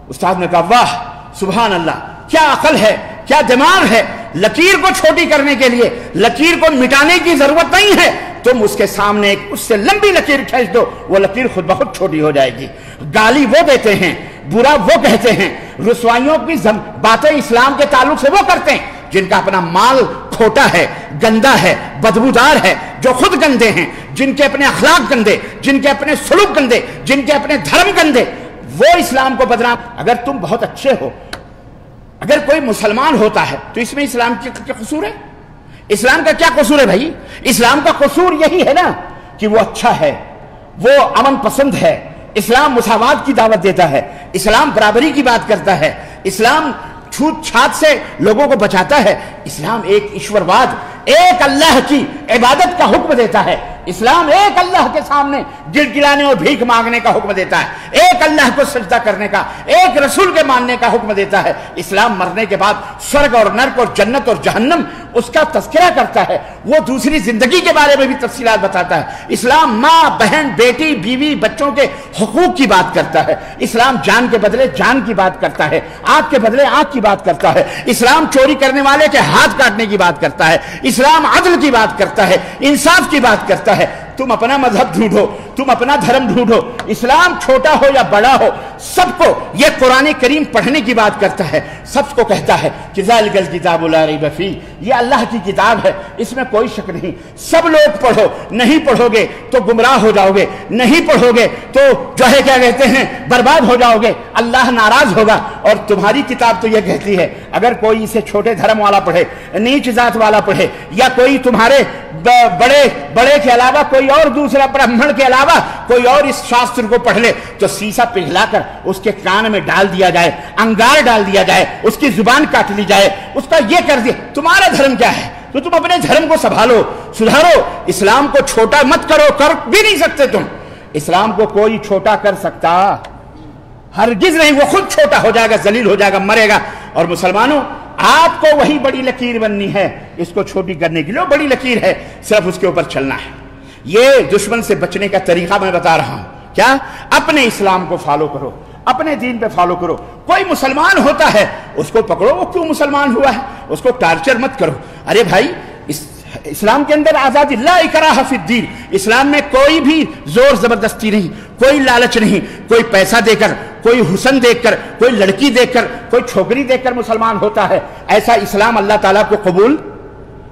استاد نے کہا واہ سبحان اللہ، کیا عقل ہے، کیا دماغ ہے. لکیر کو چھوٹی کرنے کے لیے، لکیر کو مٹانے کی ضرورت نہیں ہے، تم اس کے سامنے ایک اس سے لمبی لکیر کھینچ دو، وہ لکیر خود بخود چھوٹی ہو جائے گی. گالی وہ دیتے ہیں، برا وہ کہتے ہیں، رسوائیوں کی باتیں اسلام کے تعلق سے وہ کرتے ہیں جن کا اپنا مال کھوٹا ہے، گندا ہے، بدبودار ہے، جو خود گندے ہیں، جن کے اپنے اخلاق گندے، جن کے اپنے سلوک گندے، جن کے اپنے دھرم گندے، وہ اسلام کو بدنام. اگر تم بہت اچھے ہو، اگر کوئی مسلمان ہوتا ہے تو اس میں اسلام کیا قصور ہے؟ اسلام کا کیا قصور ہے بھائی؟ اسلام کا قصور یہی ہے نا کہ وہ اچھا ہے، وہ امن پسند ہے، اسلام مساوات کی دعوت دیتا ہے، اسلام برابری کی بات کرتا ہے، اسلام چھوت چھات سے لوگوں کو بچاتا ہے، اسلام ایک ایشورواد، ایک اللہ کی عبادت کا حکم دیتا ہے، اسلام ایک اللہ کے سامنے گڑگڑانے اور بھیک مانگنے کا حکم دیتا ہے، ایک اللہ کو سجدہ کرنے کا، ایک رسول کے ماننے کا حکم دیتا ہے. اسلام مرنے کے بعد سرگ اور نرک اور جنت اور جہنم اس کا تذکرہ کرتا ہے، وہ دوسری زندگی کے بارے میں بھی تفصیلات بتاتا ہے. اسلام ماں، بہن، بیٹی، بیوی، بچوں کے حقوق کی بات کرتا ہے. اسلام جان کے بدلے جان کی بات کرتا ہے، آنکھ کے بدلے آنکھ کی بات کرتا ہے. اسلام چوری کرنے والے کے ہاتھ کاٹنے کی بات کرتا ہے. اسلام عدل کی بات کرتا ہے، انصاف کی بات کرتا ہے. تم اپنا مذہب ڈھونڈو، تم اپنا دھرم ڈھونڈو، اسلام چھوٹا ہو یا بڑا ہو، سب کو یہ قرآن کریم پڑھنے کی بات کرتا ہے. سب کو کہتا ہے کہ ذالک الکتاب لا ریب فیہ، یہ اللہ کی کتاب ہے، اس میں کوئی شک نہیں. سب لوگ پڑھو، نہیں پڑھو گے تو گمراہ ہو جاؤ گے، نہیں پڑھو گے تو جو ہے کیا کہتے ہیں برباد ہو جاؤ گے، اللہ ناراض ہوگا. اور تمہاری کتاب تو یہ کہتی ہے اگر کوئی اسے چھوٹے دھرم والا پڑھے، نیچ ذات والا پڑھے، یا کوئی تمہارے بڑے کے علاوہ کوئی اور دوسرا برہمن کے علاوہ کوئی اور اس شاستر کو پڑھ لے تو سیسا پگھلا کر اس کے کان میں ڈال دیا جائے، انگار ڈال دیا جائے، اس کی زبان کاٹ لی جائے، اس کا یہ کر دیا. تمہارا دھرم کیا ہے؟ تو تم اپنے دھرم کو سنبھالو، سدھارو، اسلام کو چھوٹا مت کرو، کر بھی نہیں سکتے تم۔ اسلام کو کوئی چھوٹا کر سکتا ہرگز نہیں، وہ خود چھوٹا ہو جائے گا، ذلیل ہو جائے گا، مرے گا۔ اور مسلمانوں، آپ کو وہی بڑی لکیر بننی ہے، اس کو چھوٹی کرنے کے لیے بڑی لکیر ہے، صرف اس کے اوپر چلنا ہے۔ یہ دشمن سے بچنے کا طریقہ میں بتا رہا ہوں۔ کیا؟ اپنے اسلام کو فالو کرو، اپنے دین پہ فالو کرو۔ کوئی مسلمان ہوتا ہے اس کو پکڑو، وہ کیوں مسلمان ہوا ہے، اس کو ٹارچر مت کرو۔ ارے بھائی، اسلام کے اندر آزادی، لا اکراہ فی الدین، اسلام میں کوئی بھی زور زبردستی نہیں، کوئی لالچ نہیں، کوئی پیسہ دے کر، کوئی حسن دیکھ کر، کوئی لڑکی دیکھ کر، کوئی چھوکری دیکھ کر مسلمان ہوتا ہے۔ ایسا اسلام اللہ تعالیٰ کو قبول،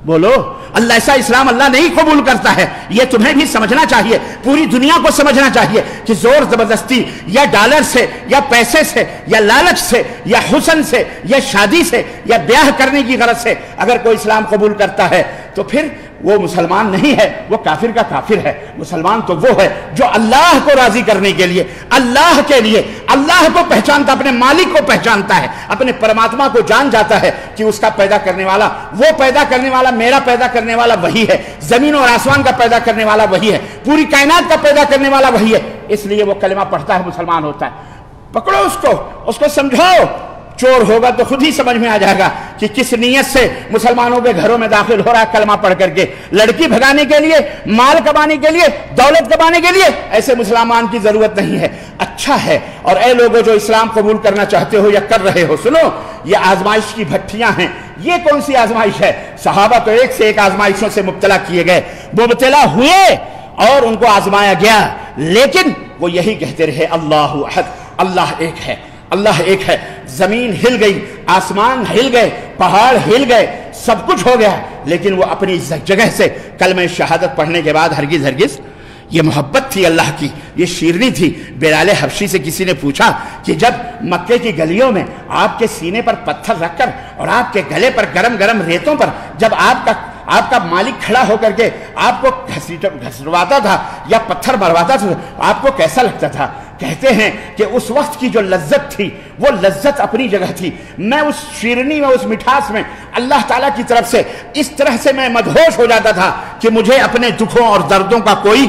بولو، اللہ ایسا اسلام اللہ نہیں قبول کرتا ہے۔ یہ تمہیں بھی سمجھنا چاہیے، پوری دنیا کو سمجھنا چاہیے کہ زور زبردستی یا ڈالر سے یا پیسے سے یا لالچ سے یا حسن سے یا شادی سے یا بیاہ کرنے کی غرض سے اگر کوئی اسلام قبول کرتا ہے تو پھر وہ مسلمان نہیں ہے، وہ کافر کا کافر ہے۔ مسلمان تو وہ ہے جو اللہ کو راضی کرنے کے لیے، اللہ کے لیے، اللہ کو پہچانتا، اپنے مالک کو پہچانتا ہے، اپنے پرماتما کو جان جاتا ہے کہ اس کا پیدا کرنے والا، وہ پیدا کرنے والا، میرا پیدا کرنے والا وہی ہے، زمین اور آسمان کا پیدا کرنے والا وہی ہے، پوری کائنات کا پیدا کرنے والا وہی ہے۔ اس لیے وہ کلمہ پڑھتا ہے، مسلمان ہوتا ہے۔ پکڑو اس کو سمجھاؤ۔ چور ہوگا تو خود ہی سمجھ میں آ جائے گا کہ کس نیت سے مسلمانوں کے گھروں میں داخل ہو رہا ہے کلمہ پڑھ کر کے، لڑکی بھگانے کے لیے، مال کمانے کے لیے، دولت کمانے کے لیے۔ ایسے مسلمان کی ضرورت نہیں ہے۔ اچھا ہے، اور اے لوگوں جو اسلام قبول کرنا چاہتے ہو یا کر رہے ہو، سنو، یہ آزمائش کی بھٹیاں ہیں۔ یہ کون سی آزمائش ہے؟ صحابہ تو ایک سے ایک آزمائشوں سے مبتلا کیے گئے، مبتلا ہوئے اور ان کو آزمایا گیا، لیکن وہ یہی کہتے رہے، اللہ احد، اللہ ایک ہے، اللہ ایک ہے۔ زمین ہل گئی، آسمان ہل گئے، پہاڑ ہل گئے، سب کچھ ہو گیا، لیکن وہ اپنی جگہ سے کلمہ شہادت پڑھنے کے بعد ہرگز یہ محبت تھی اللہ کی، یہ شیرنی تھی۔ بلال حبشی سے کسی نے پوچھا کہ جب مکے کی گلیوں میں آپ کے سینے پر پتھر رکھ کر اور آپ کے گلے پر گرم گرم ریتوں پر جب آپ کا مالک کھڑا ہو کر کے آپ کو گھسرواتا تھا یا پتھر مرواتا تھا، آپ کو کیسا لگتا تھا؟ کہتے ہیں کہ اس وقت کی جو لذت تھی وہ لذت اپنی جگہ تھی۔ میں اس شیرنی میں، اس مٹھاس میں اللہ تعالیٰ کی طرف سے اس طرح سے میں مدہوش ہو جاتا تھا کہ مجھے اپنے دکھوں اور دردوں کا کوئی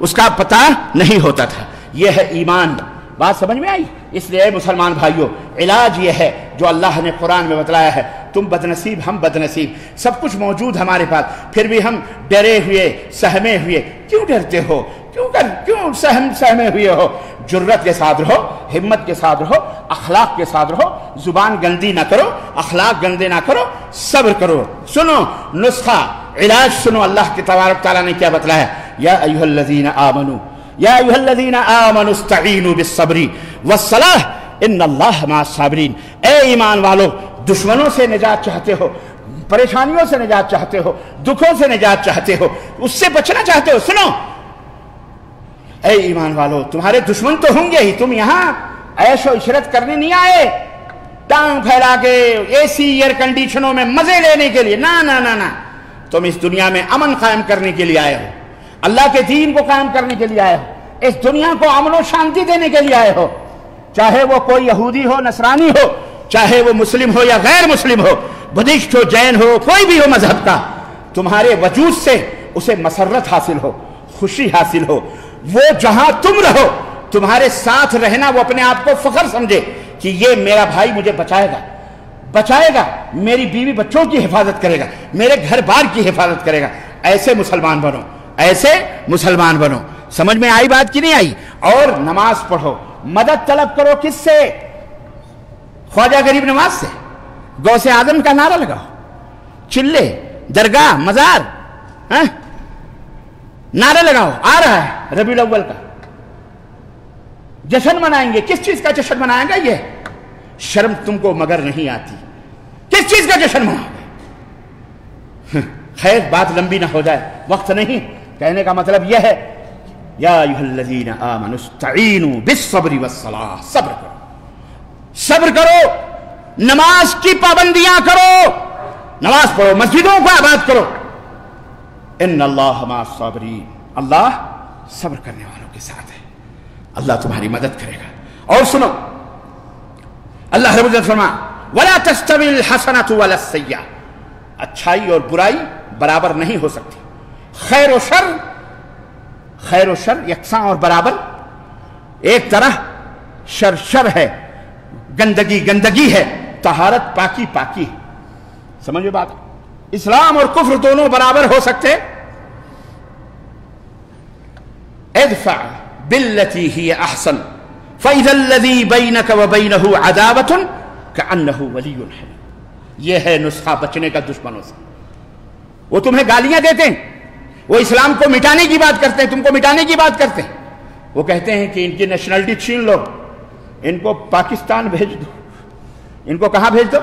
اس کا پتہ نہیں ہوتا تھا۔ یہ ہے ایمان۔ بات سمجھ میں آئی؟ اس لیے اے مسلمان بھائیوں، علاج یہ ہے جو اللہ نے قرآن میں بتلایا ہے۔ تم بدنصیب، ہم بدنصیب، سب کچھ موجود ہمارے پاس، پھر بھی ہم ڈرے ہوئے، سہمے ہوئے۔ کیوں ڈرتے ہو؟ کیوں سہمے ہوئے ہو؟ جرت کے ساتھ رہو، ہمت کے ساتھ رہو، اخلاق کے ساتھ رہو، زبان گندی نہ کرو، اخلاق گندے نہ کرو، صبر کرو۔ سنو نسخہ، علاج سنو، اللہ کے تبارک تعالیٰ نے کیا بتلایا؟ یا ایھا الذین آمنوا، یا ایھا الذین آمنوا استعینوا بالصبر والصلاۃ ان اللہ مع الصابرین۔ اے ایمان والو، دشمنوں سے نجات چاہتے ہو، پریشانیوں سے نجات چاہتے ہو، دکھوں سے نجات چاہتے ہو، اس سے بچنا چاہتے ہو، سنو اے ایمان والو، تمہارے دشمن تو ہوں گے ہی، تم یہاں عیش و عشرت کرنے نہیں آئے، ٹانگ پھیلا کے اے سی ایئر کنڈیشنوں میں مزے لینے کے لیے، نہ نہ نہ نہ، تم اس دنیا میں امن قائم کرنے کے لیے آئے ہو، اللہ کے دین کو قائم کرنے کے لیے آئے ہو، اس دنیا کو امن و شانتی دینے کے لیے آئے ہو۔ چاہے وہ کوئی یہودی ہو، نصرانی ہو، چاہے وہ مسلم ہو یا غیر مسلم ہو، بدھسٹ ہو، جین ہو، کوئی بھی ہو مذہب کا، تمہارے وجود سے اسے مسرت حاصل ہو، خوشی حاصل ہو۔ وہ جہاں تم رہو، تمہارے ساتھ رہنا وہ اپنے آپ کو فخر سمجھے کہ یہ میرا بھائی مجھے بچائے گا، میری بیوی بچوں کی حفاظت کرے گا، میرے گھر بار کی حفاظت کرے گا۔ ایسے مسلمان بنو، ایسے مسلمان بنو۔ سمجھ میں آئی بات کی نہیں آئی؟ اور نماز پڑھو، مدد طلب کرو، کس سے؟ خواجہ غریب نواز سے، غوث اعظم کا نعرہ لگاؤ، چلے، درگاہ، مزار، نعرہ لگاؤ۔ آ رہا ہے ربیع الاول کا جشن منائیں گے۔ کس چیز کا جشن منائیں گا؟ یہ شرم تم کو مگر نہیں آتی، کس چیز کا جشن مناؤ گے؟ خیر بات لمبی نہ ہو جائے، وقت نہیں، کہنے کا مطلب یہ ہے یا ایھا الذین آمنوا استعینوا بالصبر والصلاۃ، صبر کرو، نماز کی پابندیاں کرو، نماز پڑھو، مسجدوں کو آباد کرو۔ ان اللہ مع الصابرین، اللہ صبر کرنے والوں کے ساتھ ہے، اللہ تمہاری مدد کرے گا۔ اور سنو، اللہ رب العزت فرمایا وَلَا تَسْتَوِي الْحَسَنَةُ وَلَا السَّيِّئَةُ، اچھائی اور برائی برابر نہیں ہو سکتی، خیر و شر یکساں اور برابر ایک طرح، شر ہے، گندگی ہے، طہارت پاکی ہے۔ سمجھ میں بات؟ اسلام اور کفر دونوں برابر ہو سکتے۔ ادفع باللتی ہی احسن فاذا الذی بینک وبینہ عداوۃ کأنہ ولی حمیم۔ یہ ہے نسخہ بچنے کا دشمنوں سے۔ وہ تمہیں گالیاں دیتے ہیں، وہ اسلام کو مٹانے کی بات کرتے ہیں، تم کو مٹانے کی بات کرتے ہیں۔ وہ کہتے ہیں کہ ان کی نیشنلٹی چھین لو، ان کو پاکستان بھیج دو۔ ان کو کہاں بھیج دو؟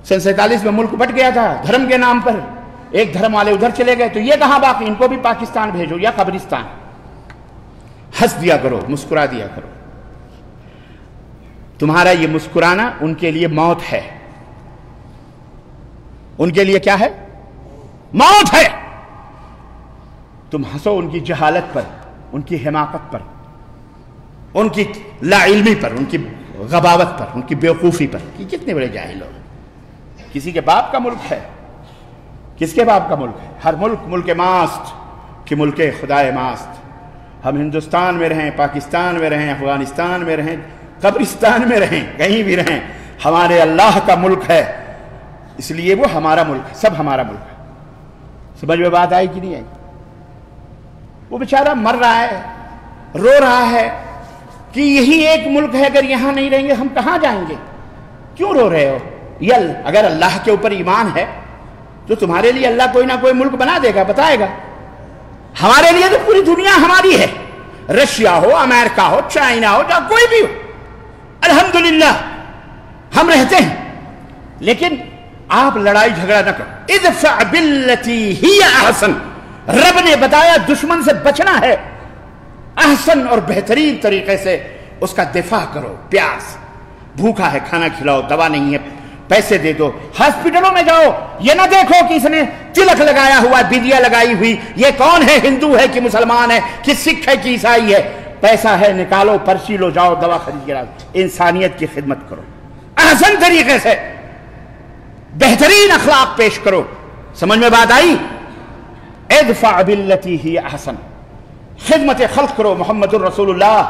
47 میں ملک بٹ گیا تھا دھرم کے نام پر، ایک دھرم والے ادھر چلے گئے، تو یہ کہاں باقی؟ ان کو بھی پاکستان بھیجو یا قبرستان۔ ہنس دیا کرو، مسکرا دیا کرو۔ تمہارا یہ مسکرانا ان کے لیے موت ہے۔ ان کے لیے کیا ہے؟ موت ہے۔ تم ہنسو ان کی جہالت پر، ان کی حماقت پر، ان کی لا علمی پر، ان کی غباوت پر، ان کی بیوقوفی پر کہ کتنے بڑے جاہل لوگ۔ کسی کے باپ کا ملک ہے، کس کے باپ کا ملک ہے؟ ہر ملک ماست کہ ملک خدائے ماست۔ ہم ہندوستان میں رہیں، پاکستان میں رہیں، افغانستان میں رہیں، قبرستان میں رہیں، کہیں بھی رہیں، ہمارے اللہ کا ملک ہے، اس لیے وہ ہمارا ملک ہے، سب ہمارا ملک ہے۔ سمجھ میں بات آئی کہ نہیں آئی؟ وہ بیچارہ مر رہا ہے، رو رہا ہے کہ یہی ایک ملک ہے، اگر یہاں نہیں رہیں گے ہم کہاں جائیں گے؟ کیوں رو رہے ہو؟ اگر اللہ کے اوپر ایمان ہے تو تمہارے لیے اللہ کوئی نہ کوئی ملک بنا دے گا، بتائے گا۔ ہمارے لیے تو پوری دنیا ہماری ہے، رشیا ہو، امریکہ ہو، چائنا ہو، جہاں کوئی بھی ہو، الحمدللہ ہم رہتے ہیں۔ لیکن آپ لڑائی جھگڑا نہ کرو۔ ادفع باللتی ہی احسن، رب نے بتایا دشمن سے بچنا ہے، احسن اور بہترین طریقے سے اس کا دفاع کرو۔ پیاس، بھوکا ہے کھانا کھلاؤ، دوا نہیں ہے پیسے دے دو۔ ہاسپٹلوں میں جاؤ، یہ نہ دیکھو کہ اس نے تلک لگایا ہوا، بدیا لگائی ہوئی، یہ کون ہے، ہندو ہے کہ مسلمان ہے کہ سکھ ہے کہ عیسائی ہے، پیسہ ہے نکالو، پرچی لو، جاؤ دوا خرید کے لاؤ۔ انسانیت کی خدمت کرو، احسن طریقے سے بہترین اخلاق پیش کرو۔ سمجھ میں بات آئی؟ ادفع باللتی ہی احسن، خدمت خلق کرو۔ محمد الرسول اللہ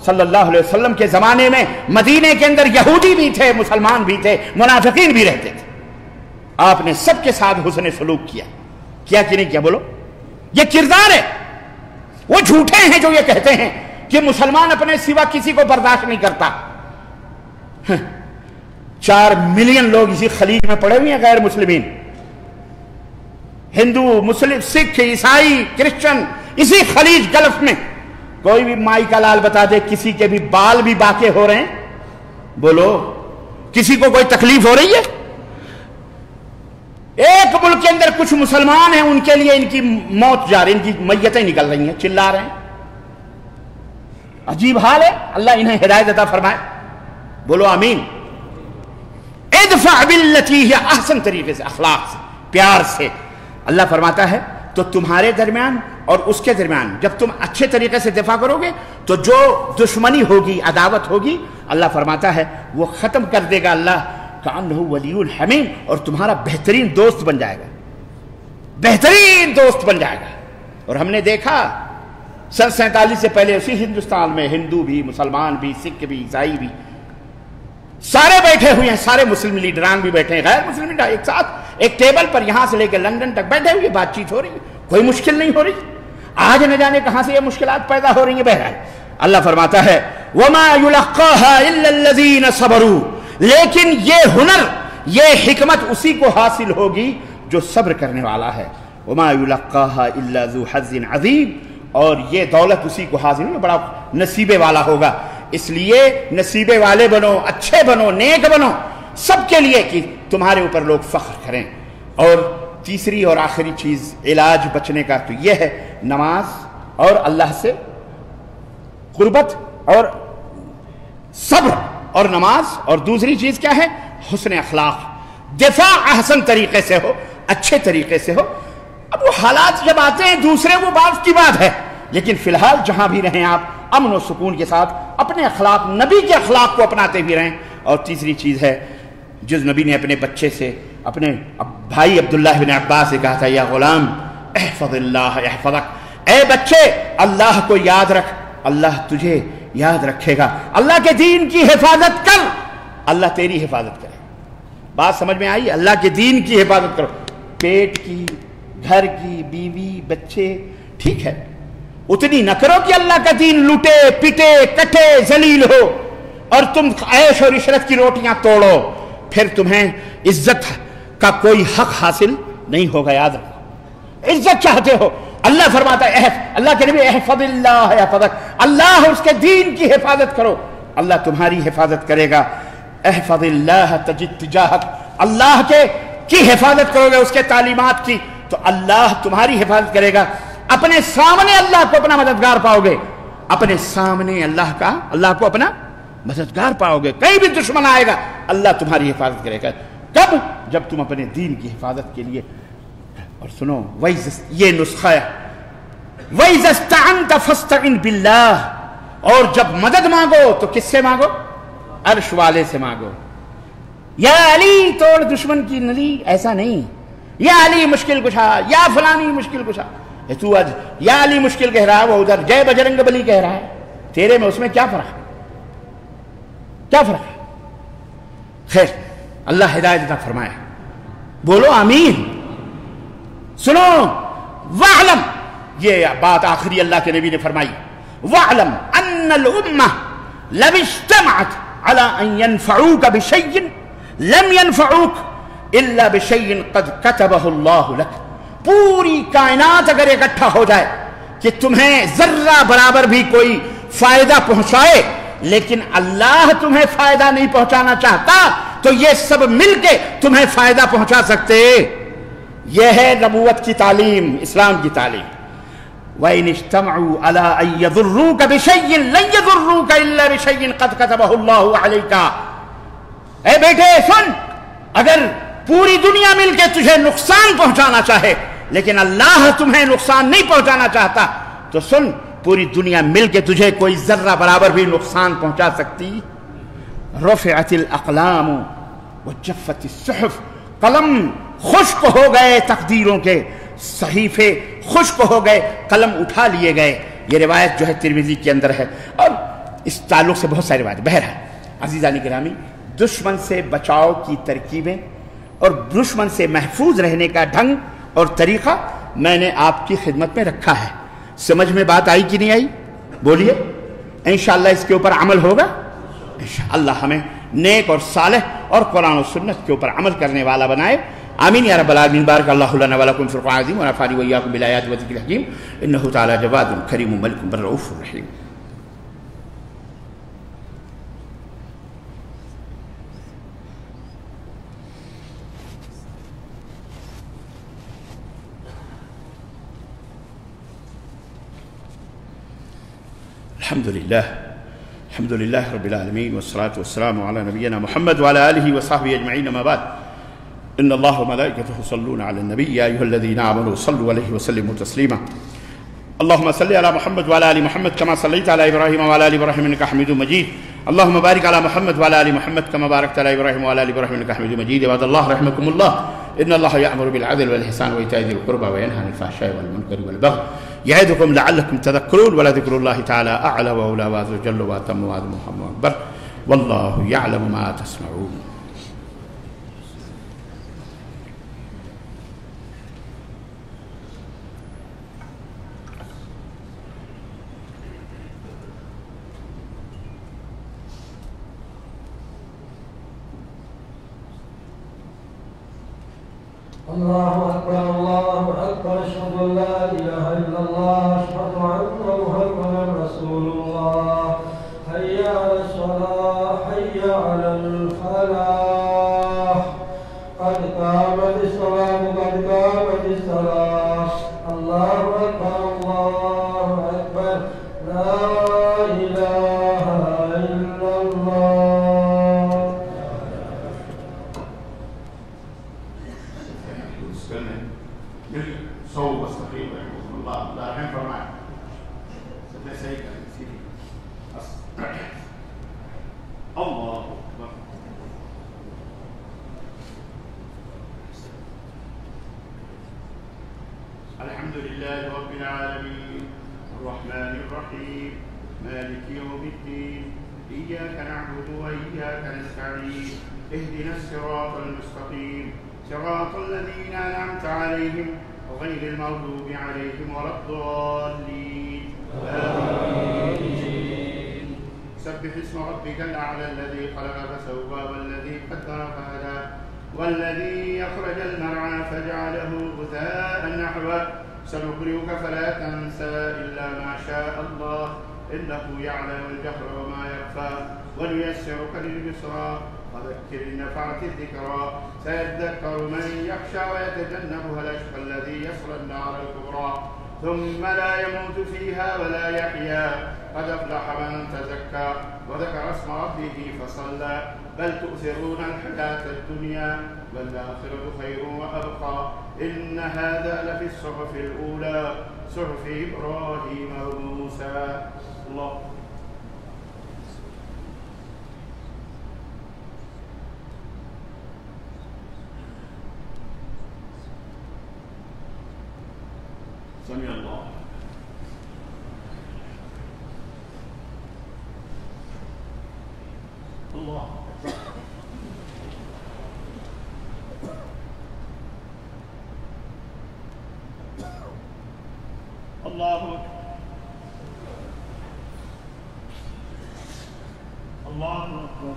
صلی اللہ علیہ وسلم کے زمانے میں مدینے کے اندر یہودی بھی تھے، مسلمان بھی تھے، منافقین بھی رہتے تھے۔ آپ نے سب کے ساتھ حسن سلوک کیا کہ نہیں کیا؟ بولو، یہ کردار ہے۔ وہ جھوٹے ہیں جو یہ کہتے ہیں کہ مسلمان اپنے سوا کسی کو برداشت نہیں کرتا۔ 4 ملین لوگ اسی خلیج میں پڑے ہوئے ہیں، غیر مسلمین، ہندو، مسلم، سکھ، عیسائی، کرسچن، اسی خلیج گلف میں۔ کوئی بھی مائی کا لال بتا دے کسی کے بھی بال بھی باقے ہو رہے ہیں؟ بولو، کسی کو کوئی تکلیف ہو رہی ہے؟ ایک ملک کے اندر کچھ مسلمان ہیں، ان کے لیے ان کی موت جا رہی، ان کی میتیں نکل رہی ہیں، چلا رہے ہیں۔ عجیب حال ہے، اللہ انہیں ہدایت عطا فرمائے۔ بولو آمین۔ ادفع باللتی ہی احسن، طریقے سے، اخلاق سے، پیار سے۔ اللہ فرماتا ہے تو تمہارے درمیان اور اس کے درمیان جب تم اچھے طریقے سے دفاع کرو گے تو جو دشمنی ہوگی، عداوت ہوگی، اللہ فرماتا ہے وہ ختم کر دے گا اللہ، کأنہ ولی حمیم، اور تمہارا بہترین دوست بن جائے گا، بہترین دوست بن جائے گا۔ اور ہم نے دیکھا 47 سے پہلے اسی ہندوستان میں ہندو بھی، مسلمان بھی، سکھ بھی، عیسائی بھی، سارے بیٹھے ہوئے ہیں، سارے مسلم لیڈران بھی بیٹھے ہیں، غیر مسلم لیڈر ایک ساتھ ایک ٹیبل پر یہاں سے لے کے لندن تک بیٹھے ہوئے، بات چیت ہو رہی ہے، کوئی مشکل نہیں ہو رہی۔ آج نہ جانے کہاں سے یہ مشکلات پیدا ہو رہی ہیں۔ بہرحال اللہ فرماتا ہے وَمَا يُلَقَّاهَا إِلَّا الَّذِينَ صَبَرُوا، لیکن یہ ہنر، یہ حکمت اسی کو حاصل ہوگی جو صبر کرنے والا ہے۔ وَمَا يُلَقَّاهَا إِلَّا ذُو حَظٍّ عَظِيمٍ، اور یہ دولت اسی کو حاصل ہوگی بڑا نصیبے والا ہوگا۔ اس لیے نصیبے والے بنو، اچھے بنو، نیک بنو، سب کے لیے کہ تمہارے اوپر لوگ فخر کریں۔ اور تیسری اور آخری چیز علاج بچنے کا تو یہ ہے نماز اور اللہ سے قربت اور صبر اور نماز، اور دوسری چیز کیا ہے؟ حسن اخلاق، دفاع احسن طریقے سے ہو، اچھے طریقے سے ہو۔ اب وہ حالات جب آتے ہیں دوسرے، وہ بات کی بات ہے، لیکن فی الحال جہاں بھی رہیں آپ امن و سکون کے ساتھ اپنے اخلاق، نبی کے اخلاق کو اپناتے بھی رہیں۔ اور تیسری چیز ہے جس نبی نے اپنے بچے سے اپنے بھائی عبداللہ بن عباس سے کہا تھا یا غلام احفظ اللہ احفظک، اے بچے اللہ کو یاد رکھ، اللہ تجھے یاد رکھے گا، اللہ کے دین کی حفاظت کر، اللہ تیری حفاظت کرے۔ بات سمجھ میں آئی؟ اللہ کے دین کی حفاظت کرو، پیٹ کی، گھر کی، بیوی بچے، ٹھیک ہے، اتنی نہ کرو کہ اللہ کا دین لوٹے پٹے کٹے ذلیل ہو اور تم عیش اور عشرت کی روٹیاں توڑو، پھر تمہیں عزت کا کوئی حق حاصل نہیں ہوگا۔ یاد رکھو، عزت چاہتے ہو، اللہ فرماتا ہے اللہ کے نبی احفظ اللہ احفظک، اللہ اس کے دین کی حفاظت کرو، اللہ تمہاری حفاظت کرے گا۔ احفظ اللہ تجد تجاہک، اللہ کی حفاظت کرو گے، اس کے تعلیمات کی، تو اللہ تمہاری حفاظت کرے گا۔ اپنے سامنے اللہ کو اپنا مددگار پاؤ گے، اپنے سامنے اللہ کو اپنا مددگار پاؤ گے، کہیں بھی دشمن آئے گا اللہ تمہاری حفاظت کرے گا۔ کب؟ جب تم اپنے دین کی حفاظت کے لیے، اور سنو یہ نسخہ ہے، وَإِذَا اسْتَعَنْتَ فَاسْتَعِنْ بِاللَّهِ، اور جب مدد مانگو تو کس سے مانگو؟ عرش والے سے مانگو۔ یا علی توڑ دشمن کی نلی، ایسا نہیں، یا علی مشکل کشا، یا فلانی مشکل کشا، تو آج یا علی مشکل کہہ رہا ہے، وہ ادھر جے بجرنگ بلی کہہ رہا ہے، تیرے میں اس میں کیا فرق ہے؟ کیا فرق ہے؟ خیر، اللہ ہدایت عطا فرمائے، بولو آمین۔ سنو، وَاعْلَمْ، یہ بات آخری اللہ کے نبی نے فرمائی، وَاعْلَمْ أَنَّ الْأُمَّةَ لَوِ اجْتَمَعَتْ عَلَىٰ أَن يَنْفَعُوكَ بِشَيْءٍ لَمْ يَنْفَعُوكَ إِلَّا بِشَيْءٍ قَدْ كَتَبَهُ اللَّهُ لَكَ، پوری کائنات اگر اکٹھا ہو جائے کہ تمہیں ذرہ برابر بھی کوئی فائدہ پہنچائے لیکن اللہ تمہیں فائدہ نہیں پہنچانا چاہتا تو یہ سب مل کے تمہیں فائدہ پہنچا سکتے۔ یہ ہے نبوت کی تعلیم، اسلام کی تعلیم۔ وَإِنِ اجْتَمَعُوا عَلَىٰ أَن يَضُرُّوكَ بِشَيْءٍ لَن يَضُرُّوكَ إِلَّا بِشَيْءٍ قَدْ كَتَبَهُ اللَّهُ عَلَيْكَ، اے بیٹے سن، اگر پوری دنیا مل کے تجھے نقصان پہنچانا چاہے لیکن اللہ تمہیں نقصان نہیں پہنچانا چاہتا تو سن، پوری دنیا مل کے تجھے کوئی ذرہ برابر بھی نقصان پہنچا سکتی۔ رفعت الاقلام وجفت الصحف، قلم خشک ہو گئے، تقدیروں کے صحیفے خشک ہو گئے، قلم اٹھا لیے گئے۔ یہ روایت جو ہے ترمذی کے اندر ہے، اور اس تعلق سے بہت ساری روایت۔ بہرحال عزیزان گرامی، دشمن سے بچاؤ کی ترکیبیں اور دشمن سے محفوظ رہنے کا ڈھنگ اور طریقہ میں نے آپ کی خدمت میں رکھا ہے۔ سمجھ میں بات آئی کہ نہیں آئی؟ بولیے، انشاءاللہ اس کے اوپر عمل ہوگا۔ انشاءاللہ ہمیں نیک اور صالح اور قرآن و سنت کے اوپر عمل کرنے والا بنائے، آمین یا رب العالمین۔ بارک اللہ لنا ولکم فی القرآن العظیم ونفعني وإياکم بالآیات والذکر الحکیم، انہ تعالی جواد کریم ملک بر رؤوف رحیم۔ الحمد لله رب العالمين والصلاة والسلام على نبينا محمد وعلى آله وصحبه أجمعين، ما بعد، إن الله وملائكته يصلون على النبي يا أيها الذين آمنوا صلوا عليه وسلموا تسليما، اللهم صل على محمد وعلى آل محمد كما صليت على إبراهيم وعلى آل إبراهيم إنك حميد مجيد، اللهم بارك على محمد وعلى آل محمد كما باركت على إبراهيم وعلى آل إبراهيم إنك حميد مجيد۔ عباد الله رحمكم الله، إن الله يأمر بالعدل والإحسان وإيتاء ذي القربى وينهى عن الفحشاء والمنكر والبغي يعظكم لعلكم تذكرون، ولذكر الله تعالى أعلى وأولى وأجل وأتم وأعظم محمد أكبر، والله يعلم ما تصنعون۔ الله أكبر الله أكبر، أشهد أن لا إله إلا الله، أشهد أن محمدا رسول الله، حي على الصلاة حي على الفلاح، قد قامت الصلاة قد قامت الصلاة، الله أكبر الله أكبر، لا إله إلا الله۔ صوب واستقيم رحمكم الله۔ الحمد لله رب العالمين الرحمن الرحيم مالك يوم الدين إياك نعبد وإياك نستعين اهدنا الصراط المستقيم صراط الذين أنعمت عليهم غير المغضوب عليهم ولا الضالين آمين. سبح اسم ربك الأعلى الذي خلق فسوى والذي قدر فهدى والذي أخرج المرعى فجعله غثاء نحوه سنقرئك فلا تنسى إلا ما شاء الله إنه يعلم الجهر وما يخفى ونيسرك لليسرى وذكر إن نفعت الذكرى سيذكر من يخشى ويتجنبها الأشقى الذي يصلى النار الكبرى ثم لا يموت فيها ولا يحيا قد أفلح من تزكى وذكر اسم ربه فصلى بل تؤثرون الحياة الدنيا والآخرة خير وأبقى إن هذا لفي الصحف الأولى صحف إبراهيم وموسى. الله سمع الله. الله الله الله أكبر.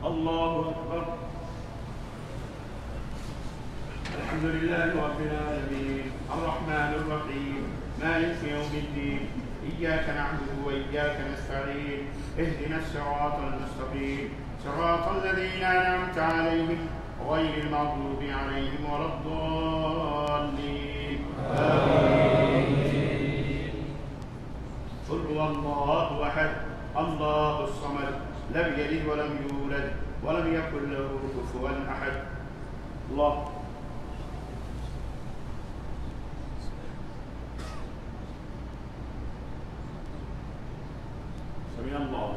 الله أكبر. الحمد لله رب العالمين الرحمن الرحيم مالك يوم الدين إياك نعبد وإياك نستعين اهدنا الصراط المستقيم صراط الذين أنعمت عليهم غير المغضوب عليهم ولا الضالين آمين. قل هو الله أحد الله الصمد لم يلد ولم يولد ولم يكن له كفوا أحد. الله سمع الله.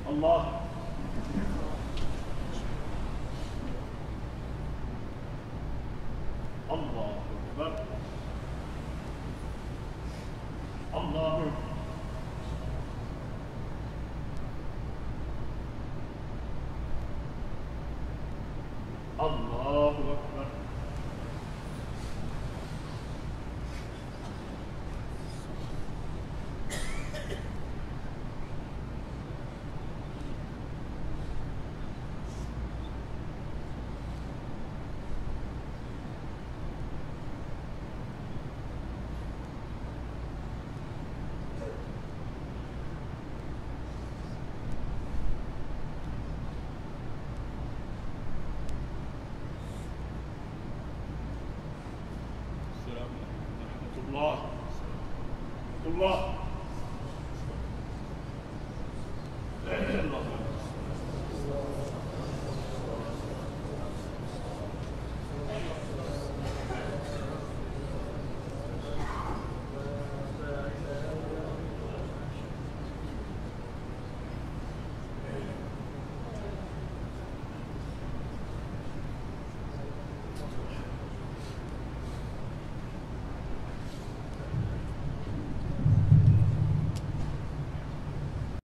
الله الله أكبر. الله الله أكبر. الله الله